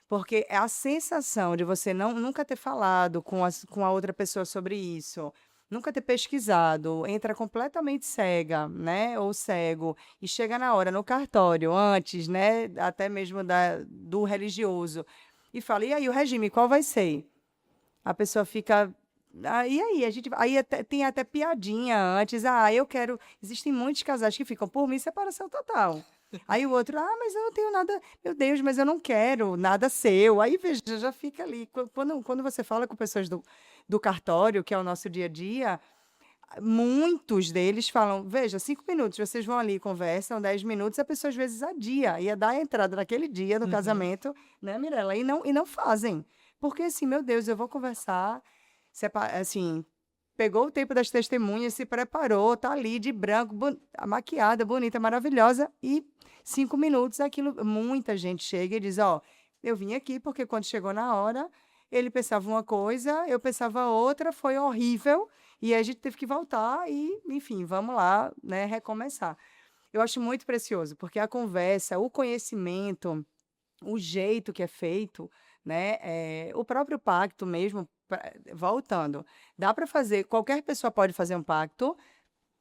Porque é a sensação de você nunca ter falado com a outra pessoa sobre isso, nunca ter pesquisado, entra completamente cega, né, ou cego, e chega na hora, no cartório, antes, né, até mesmo do religioso, e fala, e aí, o regime, qual vai ser? A pessoa fica. E aí, tem até piadinha antes. Eu quero. Existem muitos casais que ficam, por mim, separação total. Aí o outro, mas eu não tenho nada, meu Deus, mas eu não quero nada seu. Aí, veja, já fica ali. Quando você fala com pessoas do cartório, que é o nosso dia a dia, muitos deles falam, veja, 5 minutos, vocês vão ali, conversam, 10 minutos, a pessoa às vezes adia, ia dar a entrada naquele dia no Uhum. casamento, né, Mirella? E não fazem. Porque assim, meu Deus, eu vou conversar, assim, pegou o tempo das testemunhas, se preparou, tá ali de branco, maquiada, bonita, maravilhosa, e 5 minutos, aquilo, muita gente chega e diz, eu vim aqui porque quando chegou na hora, ele pensava uma coisa, eu pensava outra, foi horrível, e aí a gente teve que voltar e, enfim, vamos lá, né, recomeçar. Eu acho muito precioso, porque a conversa, o conhecimento, o jeito que é feito, né, o próprio pacto mesmo, voltando, dá para fazer, qualquer pessoa pode fazer um pacto?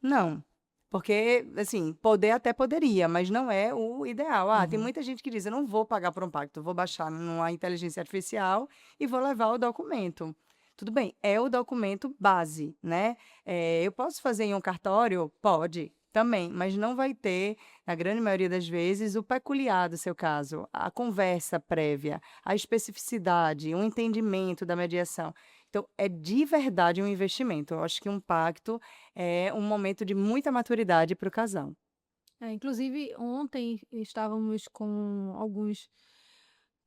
Não. Porque, assim, poder até poderia, mas não é o ideal. Tem Uhum. muita gente que diz, eu não vou pagar por um pacto, vou baixar numa inteligência artificial e vou levar o documento. Tudo bem, é o documento base, né? Eu posso fazer em um cartório? Pode. Também, mas não vai ter, na grande maioria das vezes, o peculiar do seu caso, a conversa prévia, a especificidade, o entendimento da mediação. Então, é de verdade um investimento. Eu acho que um pacto é um momento de muita maturidade para o casal. Inclusive, ontem estávamos com alguns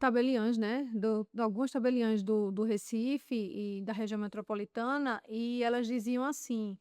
tabeliães, né, alguns tabeliães do Recife e da região metropolitana, e elas diziam assim: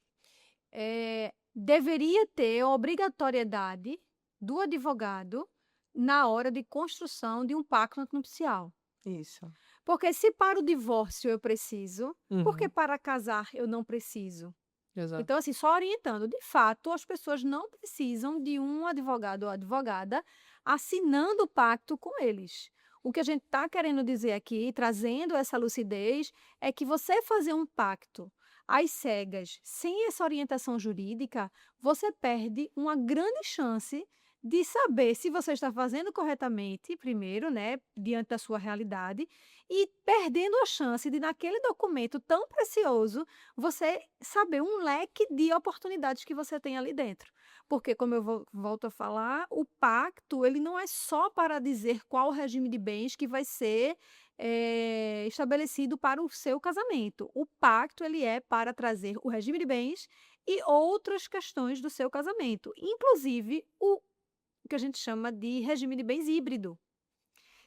deveria ter obrigatoriedade do advogado na hora de construção de um pacto nupcial. Isso. Porque se para o divórcio eu preciso, por que Uhum. para casar eu não preciso? Exato. Então, assim, só orientando, de fato, as pessoas não precisam de um advogado ou advogada assinando o pacto com eles. O que a gente está querendo dizer aqui, trazendo essa lucidez, é que você fazer um pacto às cegas, sem essa orientação jurídica, você perde uma grande chance de saber se você está fazendo corretamente, primeiro, né, diante da sua realidade, e perdendo a chance de, naquele documento tão precioso, você saber um leque de oportunidades que você tem ali dentro. Porque, como eu volto a falar, o pacto ele não é só para dizer qual o regime de bens que vai ser estabelecido para o seu casamento. O pacto ele é para trazer o regime de bens e outras questões do seu casamento, inclusive o que a gente chama de regime de bens híbrido.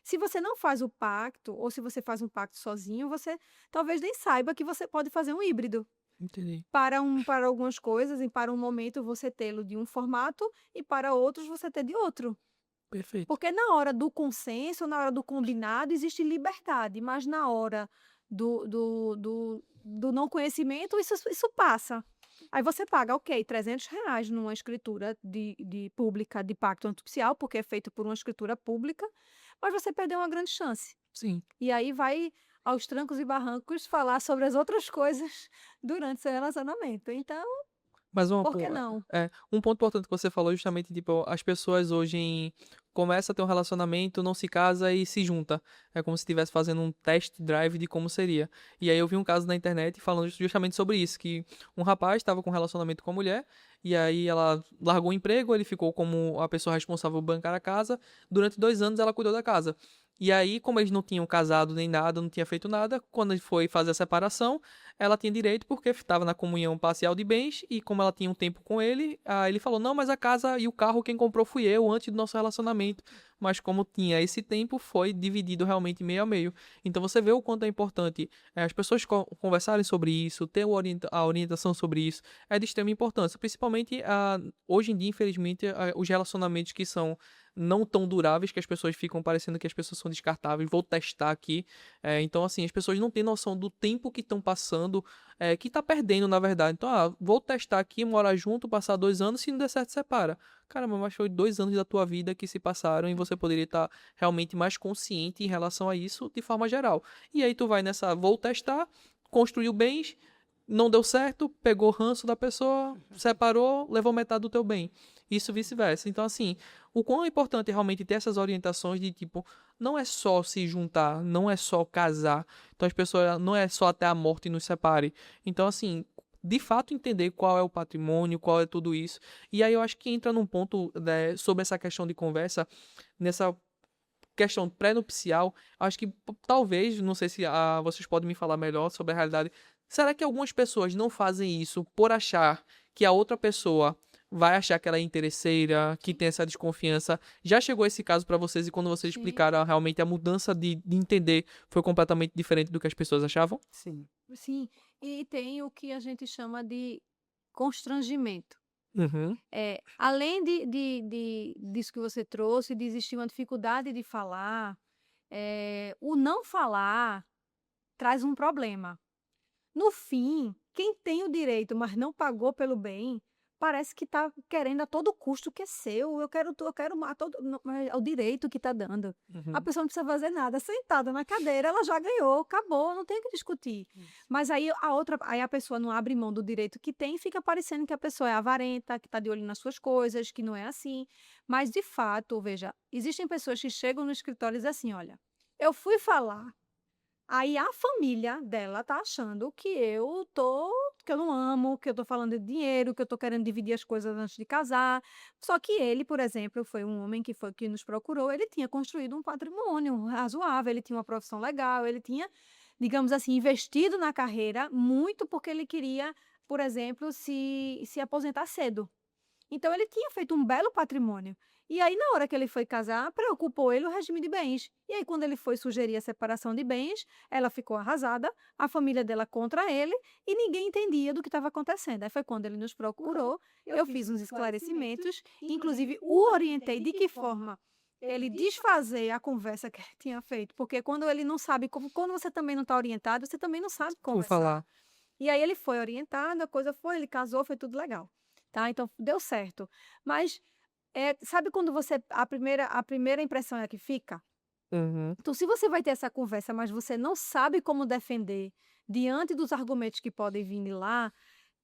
Se você não faz o pacto, ou se você faz um pacto sozinho, você talvez nem saiba que você pode fazer um híbrido. Entendi. Para algumas coisas e para um momento você tê-lo de um formato e para outros você ter de outro. Perfeito. Porque na hora do consenso, na hora do combinado, existe liberdade, mas na hora do não conhecimento, isso passa. Aí você paga, ok, R$ 300 numa escritura de pública de pacto nupcial, porque é feito por uma escritura pública, mas você perdeu uma grande chance. Sim. E aí vai aos trancos e barrancos falar sobre as outras coisas durante seu relacionamento. Então, Mas por que não? um ponto importante que você falou justamente, tipo, as pessoas hoje começam a ter um relacionamento, não se casa e se junta. É como se estivesse fazendo um test drive de como seria. E aí eu vi um caso na internet falando justamente sobre isso, que um rapaz estava com um relacionamento com a mulher, e aí ela largou o emprego, ele ficou como a pessoa responsável por bancar a casa. Durante 2 anos ela cuidou da casa. E aí, como eles não tinham casado nem nada, não tinha feito nada, quando ele foi fazer a separação, ela tinha direito porque estava na comunhão parcial de bens e como ela tinha um tempo com ele, aí ele falou, não, mas a casa e o carro quem comprou fui eu antes do nosso relacionamento. Mas como tinha esse tempo, foi dividido realmente meio a meio. Então você vê o quanto é importante as pessoas conversarem sobre isso, ter a orientação sobre isso, é de extrema importância. Principalmente hoje em dia, infelizmente, os relacionamentos que são não tão duráveis, que as pessoas ficam parecendo que as pessoas são descartáveis. Vou testar aqui. Então, assim, as pessoas não têm noção do tempo que estão passando, que tá perdendo, na verdade. Então, vou testar aqui, morar junto, passar 2 anos, se não der certo, separa. Caramba, mas foi 2 anos da tua vida que se passaram e você poderia estar realmente mais consciente em relação a isso de forma geral. E aí tu vai nessa, vou testar, construiu bens, não deu certo, pegou ranço da pessoa, separou, levou metade do teu bem. Isso vice-versa. Então, assim, o quão é importante realmente ter essas orientações de tipo, não é só se juntar, não é só casar. Então, as pessoas, não é só até a morte nos separe. Então, assim, de fato entender qual é o patrimônio, qual é tudo isso. E aí eu acho que entra num ponto, né, sobre essa questão de conversa, nessa questão pré-nupcial, acho que talvez, não sei se vocês podem me falar melhor sobre a realidade. Será que algumas pessoas não fazem isso por achar que a outra pessoa vai achar que ela é interesseira, que tem essa desconfiança? Já chegou esse caso pra vocês e quando vocês Sim, explicaram realmente a mudança de entender foi completamente diferente do que as pessoas achavam? Sim. sim. E tem o que a gente chama de constrangimento. Uhum, Além disso que você trouxe, de existir uma dificuldade de falar, o não falar traz um problema. No fim, quem tem o direito, mas não pagou pelo bem, parece que está querendo a todo custo que é seu. Eu quero a todo, não, mas é o direito que está dando. A uhum, pessoa não precisa fazer nada, sentada na cadeira, ela já ganhou, acabou, não tem o que discutir. Mas aí a pessoa não abre mão do direito que tem e fica parecendo que a pessoa é avarenta, que está de olho nas suas coisas, que não é assim. Mas de fato, veja, existem pessoas que chegam no escritório e dizem assim: olha, eu fui falar. Aí a família dela tá achando que eu não amo, que eu tô falando de dinheiro, que eu tô querendo dividir as coisas antes de casar. Só que ele, por exemplo, foi um homem que nos procurou, ele tinha construído um patrimônio razoável, ele tinha uma profissão legal, ele tinha, digamos assim, investido na carreira muito porque ele queria, por exemplo, se aposentar cedo. Então ele tinha feito um belo patrimônio. E aí, na hora que ele foi casar, preocupou ele o regime de bens. E aí, quando ele foi sugerir a separação de bens, ela ficou arrasada, a família dela contra ele, e ninguém entendia do que estava acontecendo. Aí foi quando ele nos procurou, eu fiz uns esclarecimentos, inclusive o orientei de que forma ele desfazer a conversa que ele tinha feito. Porque quando ele não sabe, quando você também não está orientado, você também não sabe Como conversar. falar. E aí ele foi orientado, a coisa foi, ele casou, foi tudo legal, tá? Então deu certo. Mas sabe quando a primeira impressão é a que fica? Uhum. Então, se você vai ter essa conversa, mas você não sabe como defender diante dos argumentos que podem vir de lá,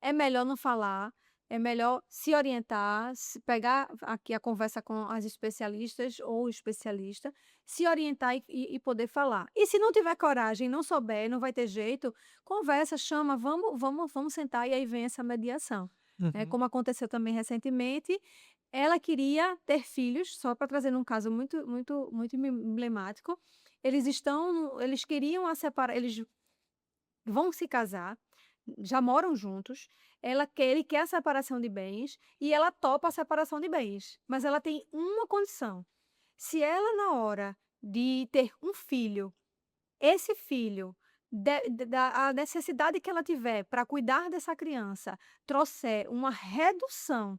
é melhor não falar, é melhor se orientar, pegar aqui a conversa com as especialistas ou o especialista, se orientar e poder falar. E se não tiver coragem, não souber, não vai ter jeito, conversa, chama, vamos sentar e aí vem essa mediação. Né? Uhum. Como aconteceu também recentemente, ela queria ter filhos, só para trazer um caso muito, muito, muito emblemático. Eles queriam eles vão se casar, já moram juntos. Ele quer a separação de bens e ela topa a separação de bens, mas ela tem uma condição. Se ela, na hora de ter um filho, esse filho, a necessidade que ela tiver para cuidar dessa criança, trouxer uma redução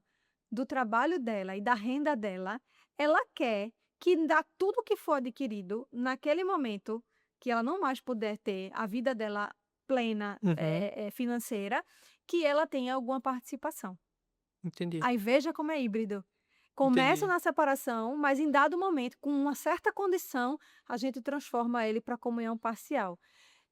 do trabalho dela e da renda dela, ela quer que tudo que for adquirido naquele momento que ela não mais puder ter a vida dela plena, Uhum. financeira, que ela tenha alguma participação. Entendi. Aí veja como é híbrido. Começa Entendi. na separação, mas em dado momento, com uma certa condição, a gente transforma ele para comunhão parcial.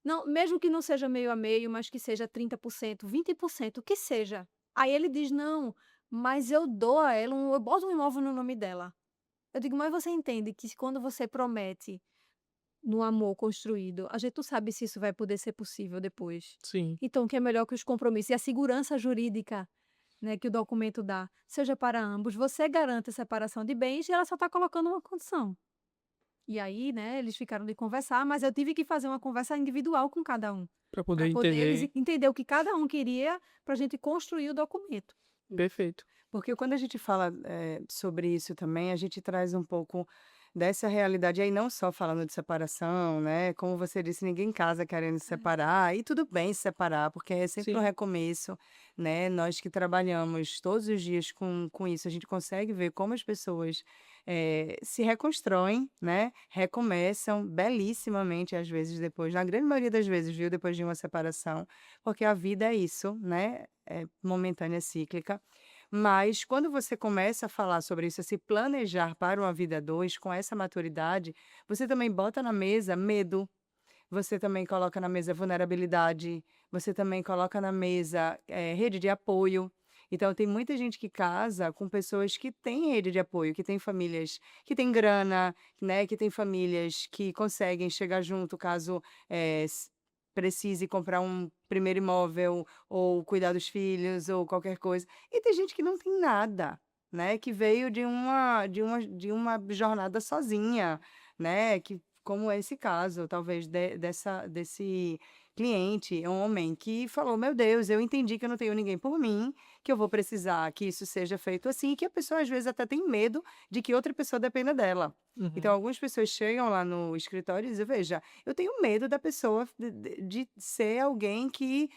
Não, mesmo que não seja meio a meio, mas que seja 30%, 20%, que seja. Aí ele diz: "Não, mas eu dou a ela eu boto um imóvel no nome dela". Eu digo: "Mas você entende que quando você promete no amor construído, a gente não sabe se isso vai poder ser possível depois. Sim. Então, que é melhor que os compromissos e a segurança jurídica, né, que o documento dá, seja para ambos. Você garante a separação de bens e ela só está colocando uma condição. E aí, né, eles ficaram de conversar, mas eu tive que fazer uma conversa individual com cada um, Para poder para poder eles entender. entender o que cada um queria, para a gente construir o documento. Perfeito. Porque quando a gente fala, sobre isso também, a gente traz um pouco dessa realidade, e aí não só falando de separação, né, como você disse, ninguém casa querendo se separar, e tudo bem se separar, porque é sempre um Sim. recomeço, né, nós que trabalhamos todos os dias com isso, a gente consegue ver como as pessoas, se reconstroem, né, recomeçam belíssimamente, às vezes, depois, na grande maioria das vezes, viu, depois de uma separação, porque a vida é isso, né, é momentânea, cíclica. Mas quando você começa a falar sobre isso, a se planejar para uma vida a 2 com essa maturidade, você também bota na mesa medo, você também coloca na mesa vulnerabilidade, você também coloca na mesa, rede de apoio. Então tem muita gente que casa com pessoas que têm rede de apoio, que têm famílias que têm grana, né, que têm famílias que conseguem chegar junto caso, precise comprar um primeiro imóvel ou cuidar dos filhos ou qualquer coisa. E tem gente que não tem nada, né, que veio de uma jornada sozinha, né, que como é esse caso, talvez desse cliente, homem, que falou: "Meu Deus, eu entendi que eu não tenho ninguém por mim, que eu vou precisar que isso seja feito assim", e que a pessoa às vezes até tem medo de que outra pessoa dependa dela. Então Uhum. algumas pessoas chegam lá no escritório e dizem: "Veja, eu tenho medo da pessoa de ser alguém que,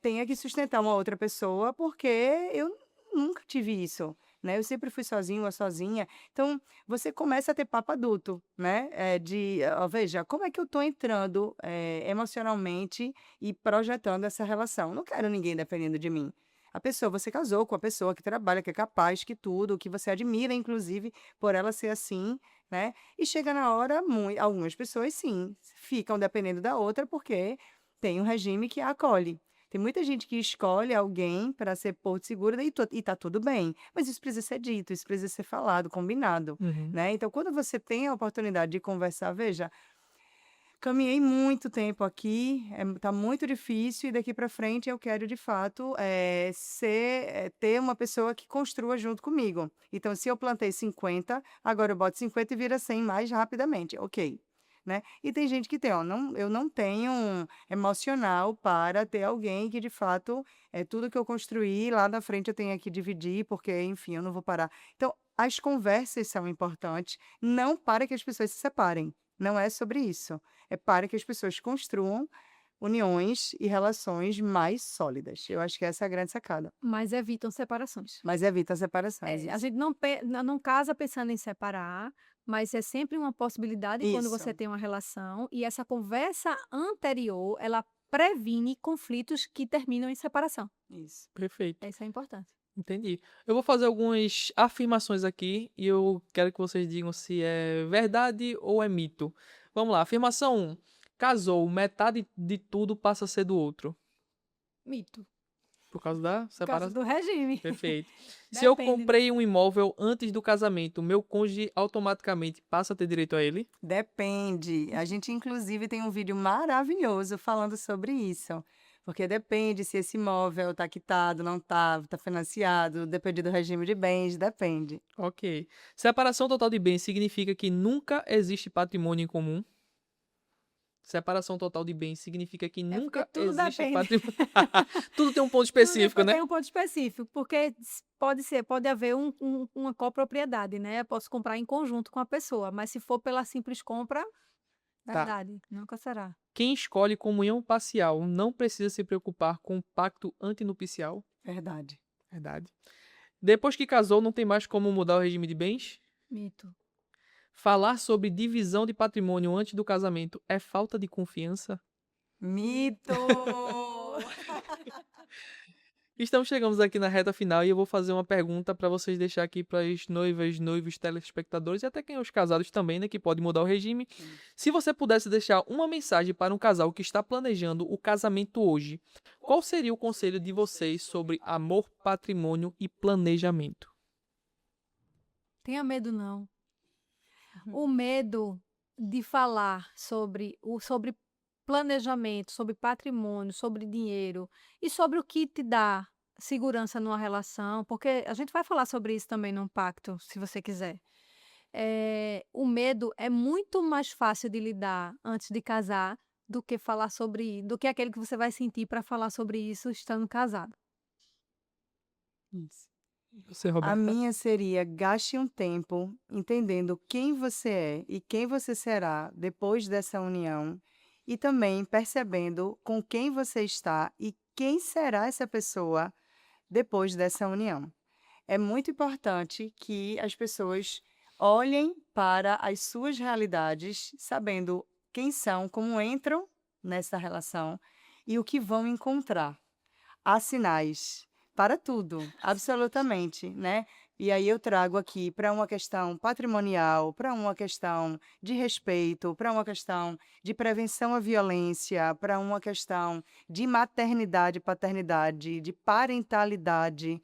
tenha que sustentar uma outra pessoa, porque eu nunca tive isso, né, eu sempre fui sozinho ou sozinha". Então, você começa a ter papo adulto, né, ó, veja, como é que eu estou entrando, emocionalmente e projetando essa relação. Não quero ninguém dependendo de mim. A pessoa você casou com a pessoa que trabalha, que é capaz, que tudo, que você admira inclusive por ela ser assim, né, e chega na hora algumas pessoas sim, ficam dependendo da outra, porque tem um regime que a acolhe. Tem muita gente que escolhe alguém para ser porto seguro e tá tudo bem, mas isso precisa ser dito, isso precisa ser falado, combinado, Uhum. né. Então quando você tem a oportunidade de conversar, veja, Caminhei muito tempo aqui, tá muito difícil e daqui para frente eu quero de fato, ter uma pessoa que construa junto comigo. Então se eu plantei 50, agora eu boto 50 e vira 100 mais rapidamente, ok, né. E tem gente que tem: "Ó, eu não tenho emocional para ter alguém que de fato, tudo que eu construí lá na frente eu tenho que dividir, porque enfim, eu não vou parar". Então as conversas são importantes, não para que as pessoas se separem, não é sobre isso. É para que as pessoas construam uniões e relações mais sólidas. Eu acho que essa é a grande sacada. Mas evitam separações. Mas evita as separações, A isso. gente não casa pensando em separar, mas é sempre uma possibilidade quando você Isso, tem uma relação, e essa conversa anterior, ela previne conflitos que terminam em separação. isso. Perfeito. Isso é importante. Entendi. Eu vou fazer algumas afirmações aqui e eu quero que vocês digam se é verdade ou é mito. Vamos lá. Afirmação 1. Casou, metade de tudo passa a ser do outro. Mito. Por causa da Por causa separação. do regime. Perfeito. Se eu Depende, né? comprei um imóvel antes do casamento, meu cônjuge automaticamente passa a ter direito a ele? Depende. A gente, inclusive, tem um vídeo maravilhoso falando sobre isso. Porque depende se esse imóvel está quitado, não está financiado, depende do regime de bens, depende. Ok. Separação total de bens significa que nunca existe patrimônio em comum? Separação total de bens significa que É porque nunca tudo existe depende. patrimônio. Tudo tem um ponto Tudo específico, depois né? tem um ponto específico, porque pode haver uma copropriedade, né? Eu posso comprar em conjunto com a pessoa, mas se for pela simples compra, Tá. verdade, nunca será. Quem escolhe comunhão parcial não precisa se preocupar com o pacto antinupcial? Verdade. Verdade. Depois que casou, não tem mais como mudar o regime de bens? Mito. Falar sobre divisão de patrimônio antes do casamento é falta de confiança? Mito! Chegamos aqui na reta final e eu vou fazer uma pergunta para vocês deixar aqui para as noivas, noivos, telespectadores e até quem é os casados também, né, que pode mudar o regime. Se você pudesse deixar uma mensagem para um casal que está planejando o casamento hoje, qual seria o conselho de vocês sobre amor, patrimônio e planejamento? Tenha medo não. O medo de falar sobre planejamento, sobre patrimônio, sobre dinheiro e sobre o que te dá segurança numa relação, porque a gente vai falar sobre isso também num pacto, se você quiser. O medo é muito mais fácil de lidar antes de casar do que aquele que você vai sentir para falar sobre isso estando casado. Isso. Você, A Roberta? minha seria: gaste um tempo entendendo quem você é e quem você será depois dessa união, e também percebendo com quem você está e quem será essa pessoa depois dessa união. É muito importante que as pessoas olhem para as suas realidades, sabendo quem são, como entram nessa relação e o que vão encontrar. Há sinais para tudo, absolutamente, né. E aí eu trago aqui para uma questão patrimonial, para uma questão de respeito, para uma questão de prevenção à violência, para uma questão de maternidade, paternidade, de parentalidade.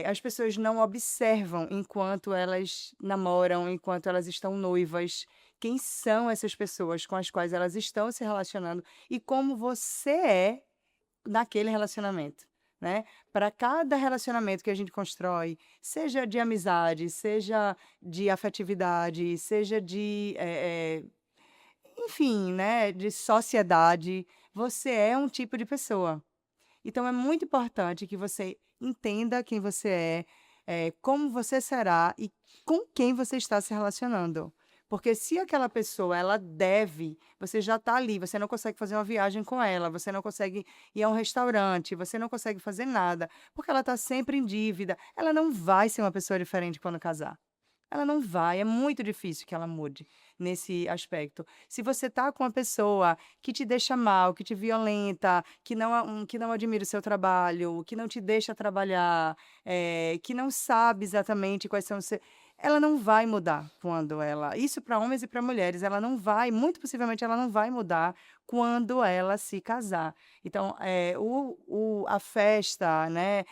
As pessoas não observam enquanto elas namoram, enquanto elas estão noivas, quem são essas pessoas com as quais elas estão se relacionando e como você é naquele relacionamento, né. Para cada relacionamento que a gente constrói, seja de amizade, seja de afetividade, seja de, enfim, né, de sociedade, você é um tipo de pessoa. Então é muito importante que você entenda quem você é, como você será e com quem você está se relacionando. Porque se aquela pessoa ela deve, você já está ali, você não consegue fazer uma viagem com ela, você não consegue ir a um restaurante, você não consegue fazer nada, porque ela está sempre em dívida, ela não vai ser uma pessoa diferente quando casar. Ela não vai, é muito difícil que ela mude nesse aspecto. Se você tá com uma pessoa que te deixa mal, que te violenta, que não admira o seu trabalho, que não te deixa trabalhar, que não sabe exatamente quais são os se ela não vai mudar quando ela isso para homens e para mulheres, ela não vai muito possivelmente ela não vai mudar quando ela se casar. Então, a festa, né,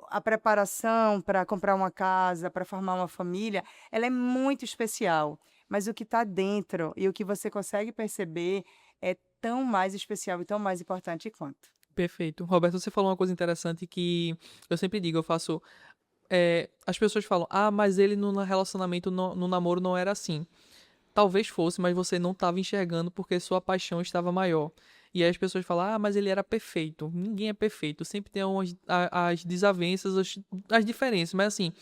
a preparação para comprar uma casa, para formar uma família, ela é muito especial, mas o que está dentro e o que você consegue perceber é tão mais especial e tão mais importante quanto. Perfeito. Roberto, você falou uma coisa interessante que eu sempre digo, eu faço. As pessoas falam, mas ele no relacionamento, no namoro, não era assim. Talvez fosse, mas você não estava enxergando porque sua paixão estava maior. E aí as pessoas falam, mas ele era perfeito. Ninguém é perfeito. Sempre tem as desavenças, as diferenças. Mas assim,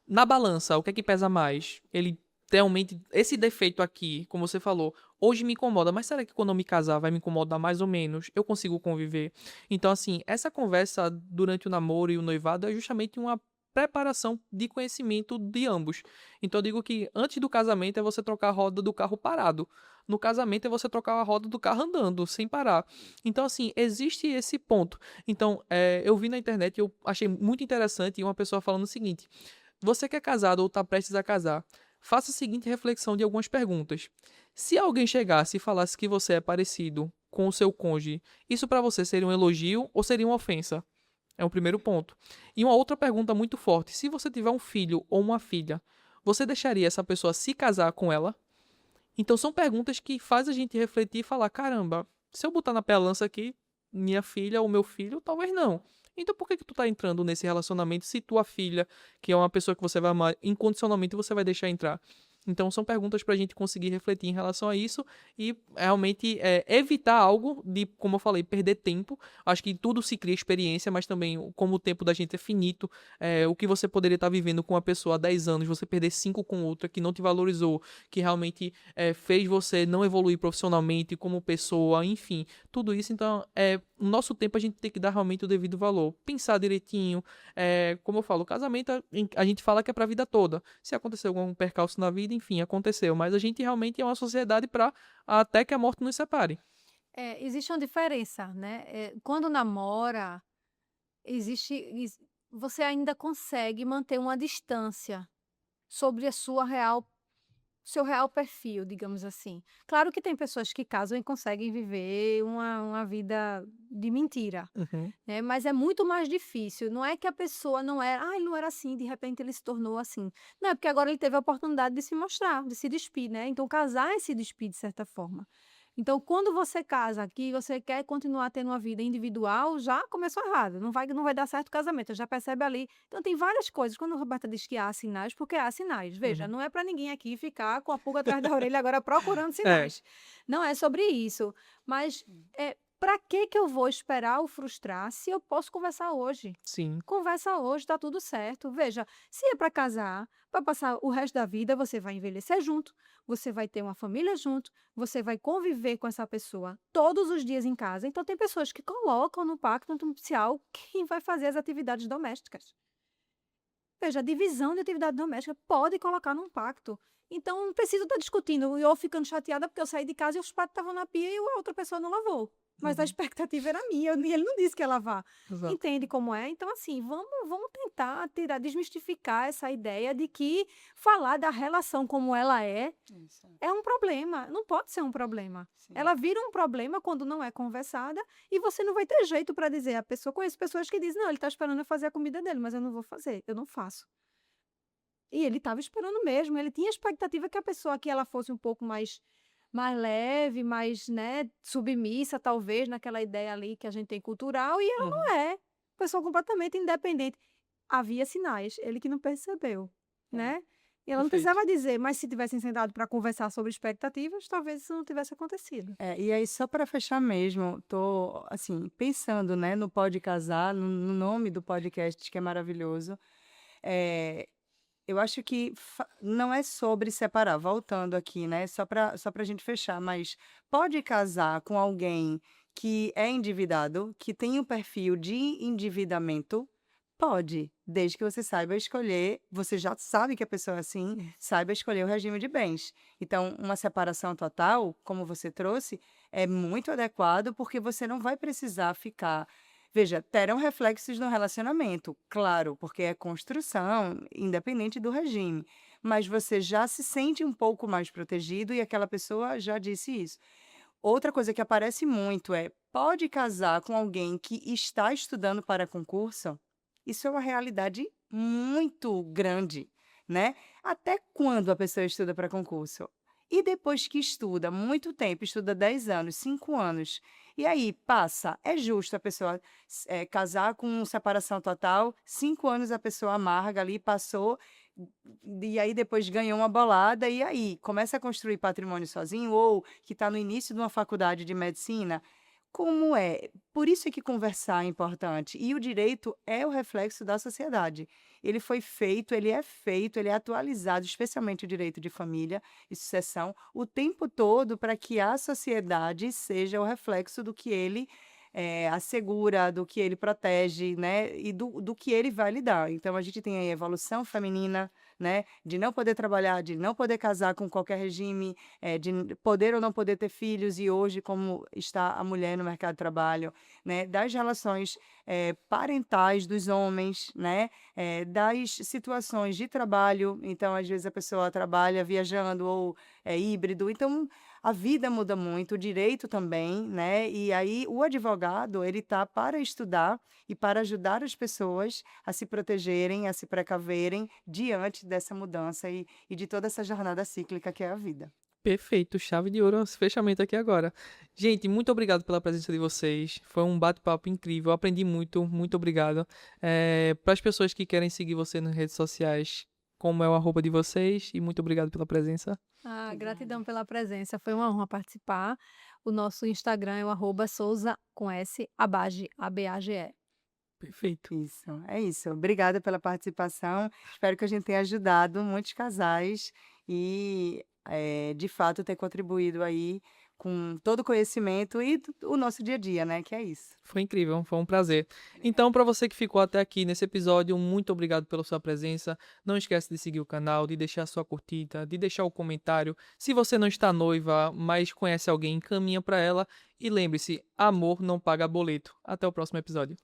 na balança, o que é que pesa mais? Ele realmente, esse defeito aqui, como você falou, hoje me incomoda, mas será que quando eu me casar vai me incomodar mais ou menos? Eu consigo conviver? Então, assim, essa conversa durante o namoro e o noivado é justamente uma preparação de conhecimento de ambos. Então, eu digo que antes do casamento é você trocar a roda do carro parado. No casamento é você trocar a roda do carro andando, sem parar. Então, assim, existe esse ponto. Então, eu vi na internet e eu achei muito interessante uma pessoa falando o seguinte: você que é casado ou está prestes a casar, faça a seguinte reflexão de algumas perguntas. Se alguém chegasse e falasse que você é parecido com o seu cônjuge, isso para você seria um elogio ou seria uma ofensa? É o primeiro ponto. E uma outra pergunta muito forte: se você tiver um filho ou uma filha, você deixaria essa pessoa se casar com ela? Então são perguntas que faz a gente refletir e falar: caramba, se eu botar na balança aqui, minha filha ou meu filho, talvez não. Então por que tu tá entrando nesse relacionamento se tua filha, que é uma pessoa que você vai amar incondicionalmente, você vai deixar entrar? Então são perguntas para a gente conseguir refletir em relação a isso e realmente evitar algo de, como eu falei, perder tempo. Acho que tudo se cria experiência, mas também como o tempo da gente é finito, o que você poderia estar vivendo com uma pessoa há 10 anos, você perder 5 com outra que não te valorizou, que realmente fez você não evoluir profissionalmente como pessoa, enfim, tudo isso. Então, o nosso tempo a gente tem que dar realmente o devido valor, pensar direitinho. Como eu falo, o casamento a gente fala que é para a vida toda. Se acontecer algum percalço na vida, enfim, aconteceu. Mas a gente realmente é uma sociedade para até que a morte nos separe. Existe uma diferença, né? Quando namora, você ainda consegue manter uma distância sobre a seu real perfil, digamos assim. Claro que tem pessoas que casam e conseguem viver uma vida de mentira, Uhum, né? Mas é muito mais difícil. Não é que a pessoa não era, ele não era assim, de repente ele se tornou assim. Não, é porque agora ele teve a oportunidade de se mostrar, de se despir, né? Então casar é se despir de certa forma. Então, quando você casa aqui, você quer continuar tendo uma vida individual, já começou errado. Não vai dar certo o casamento, já percebe ali. Então, tem várias coisas. Quando a Roberta diz que há sinais, porque há sinais. Veja, uhum. não é para ninguém aqui ficar com a pulga atrás da orelha agora procurando É, sinais. Não é sobre isso. Mas para que eu vou esperar o frustrar se eu posso conversar hoje? sim. Conversa hoje, tá tudo certo. Veja, se é para casar, para passar o resto da vida, você vai envelhecer junto, você vai ter uma família junto, você vai conviver com essa pessoa todos os dias em casa. Então, tem pessoas que colocam no pacto nupcial quem vai fazer as atividades domésticas. Veja, a divisão de atividade doméstica pode colocar num pacto. Então, não preciso estar discutindo ou ficando chateada porque eu saí de casa e os pratos estavam na pia e a outra pessoa não lavou. Mas a Uhum, expectativa era minha, e ele não disse que ia lavar. exato. Entende como é? Então, assim, vamos tentar desmistificar essa ideia de que falar da relação como ela Isso, é um problema. Não pode ser um problema. sim. Ela vira um problema quando não é conversada e você não vai ter jeito para dizer. A pessoa, conheço pessoas que dizem, não, ele está esperando eu fazer a comida dele, mas eu não vou fazer, eu não faço. E ele estava esperando mesmo, ele tinha expectativa que a pessoa que ela fosse um pouco mais leve, mais, né, submissa, talvez, naquela ideia ali que a gente tem cultural, e ela Uhum, não é. Pessoa completamente independente. Havia sinais, ele que não percebeu, É, né? E ela não perfeito. precisava dizer, mas se tivessem sentado para conversar sobre expectativas, talvez isso não tivesse acontecido. E aí, só para fechar mesmo, tô assim, pensando, né, no Pode Casar, no nome do podcast, que é maravilhoso. É, eu acho que não é sobre separar, voltando aqui, né? Só para a gente fechar, mas pode casar com alguém que é endividado, que tem o perfil de endividamento? Pode, desde que você saiba escolher, você já sabe que a pessoa é assim, Sim. saiba escolher o regime de bens. Então, uma separação total, como você trouxe, é muito adequado porque você não vai precisar ficar. Veja, terão reflexos no relacionamento, claro, porque é construção, independente do regime. Mas você já se sente um pouco mais protegido e aquela pessoa já disse isso. Outra coisa que aparece muito é: pode casar com alguém que está estudando para concurso? Isso é uma realidade muito grande, né? Até quando a pessoa estuda para concurso? E depois que estuda muito tempo, estuda 10 anos, 5 anos, e aí passa, é justo a pessoa casar com separação total, 5 anos a pessoa amarga ali, passou, e aí depois ganhou uma bolada, e aí começa a construir patrimônio sozinho, ou que está no início de uma faculdade de medicina. Como é? Por isso é que conversar é importante. E o direito é o reflexo da sociedade. Ele foi feito, ele é atualizado, especialmente o direito de família e sucessão, o tempo todo para que a sociedade seja o reflexo do que ele assegura, do que ele protege, né? E do que ele vai lidar. Então, a gente tem a evolução feminina, né? De não poder trabalhar, de não poder casar com qualquer regime, de poder ou não poder ter filhos, e hoje, como está a mulher no mercado de trabalho, né? Das relações parentais dos homens, né? Das situações de trabalho. Então, às vezes, a pessoa trabalha viajando ou é híbrido. Então, a vida muda muito, o direito também, né? E aí o advogado, ele tá para estudar e para ajudar as pessoas a se protegerem, a se precaverem diante dessa mudança e de toda essa jornada cíclica que é a vida. Perfeito, chave de ouro, fechamento aqui agora. Gente, muito obrigado pela presença de vocês. Foi um bate-papo incrível, aprendi muito, muito obrigado. Para as pessoas que querem seguir você nas redes sociais, como é o arroba de vocês, e muito obrigado pela presença. Gratidão pela presença, foi uma honra participar. O nosso Instagram é o @Souza com S, Abage, ABAGE. Perfeito. Isso, é isso. Obrigada pela participação. Espero que a gente tenha ajudado muitos casais e, de fato, ter contribuído aí com todo o conhecimento e o nosso dia a dia, né? Que é isso. Foi incrível, foi um prazer. Então, para você que ficou até aqui nesse episódio, muito obrigado pela sua presença. Não esquece de seguir o canal, de deixar sua curtida, de deixar o comentário. Se você não está noiva, mas conhece alguém, encaminha para ela. E lembre-se, amor não paga boleto. Até o próximo episódio.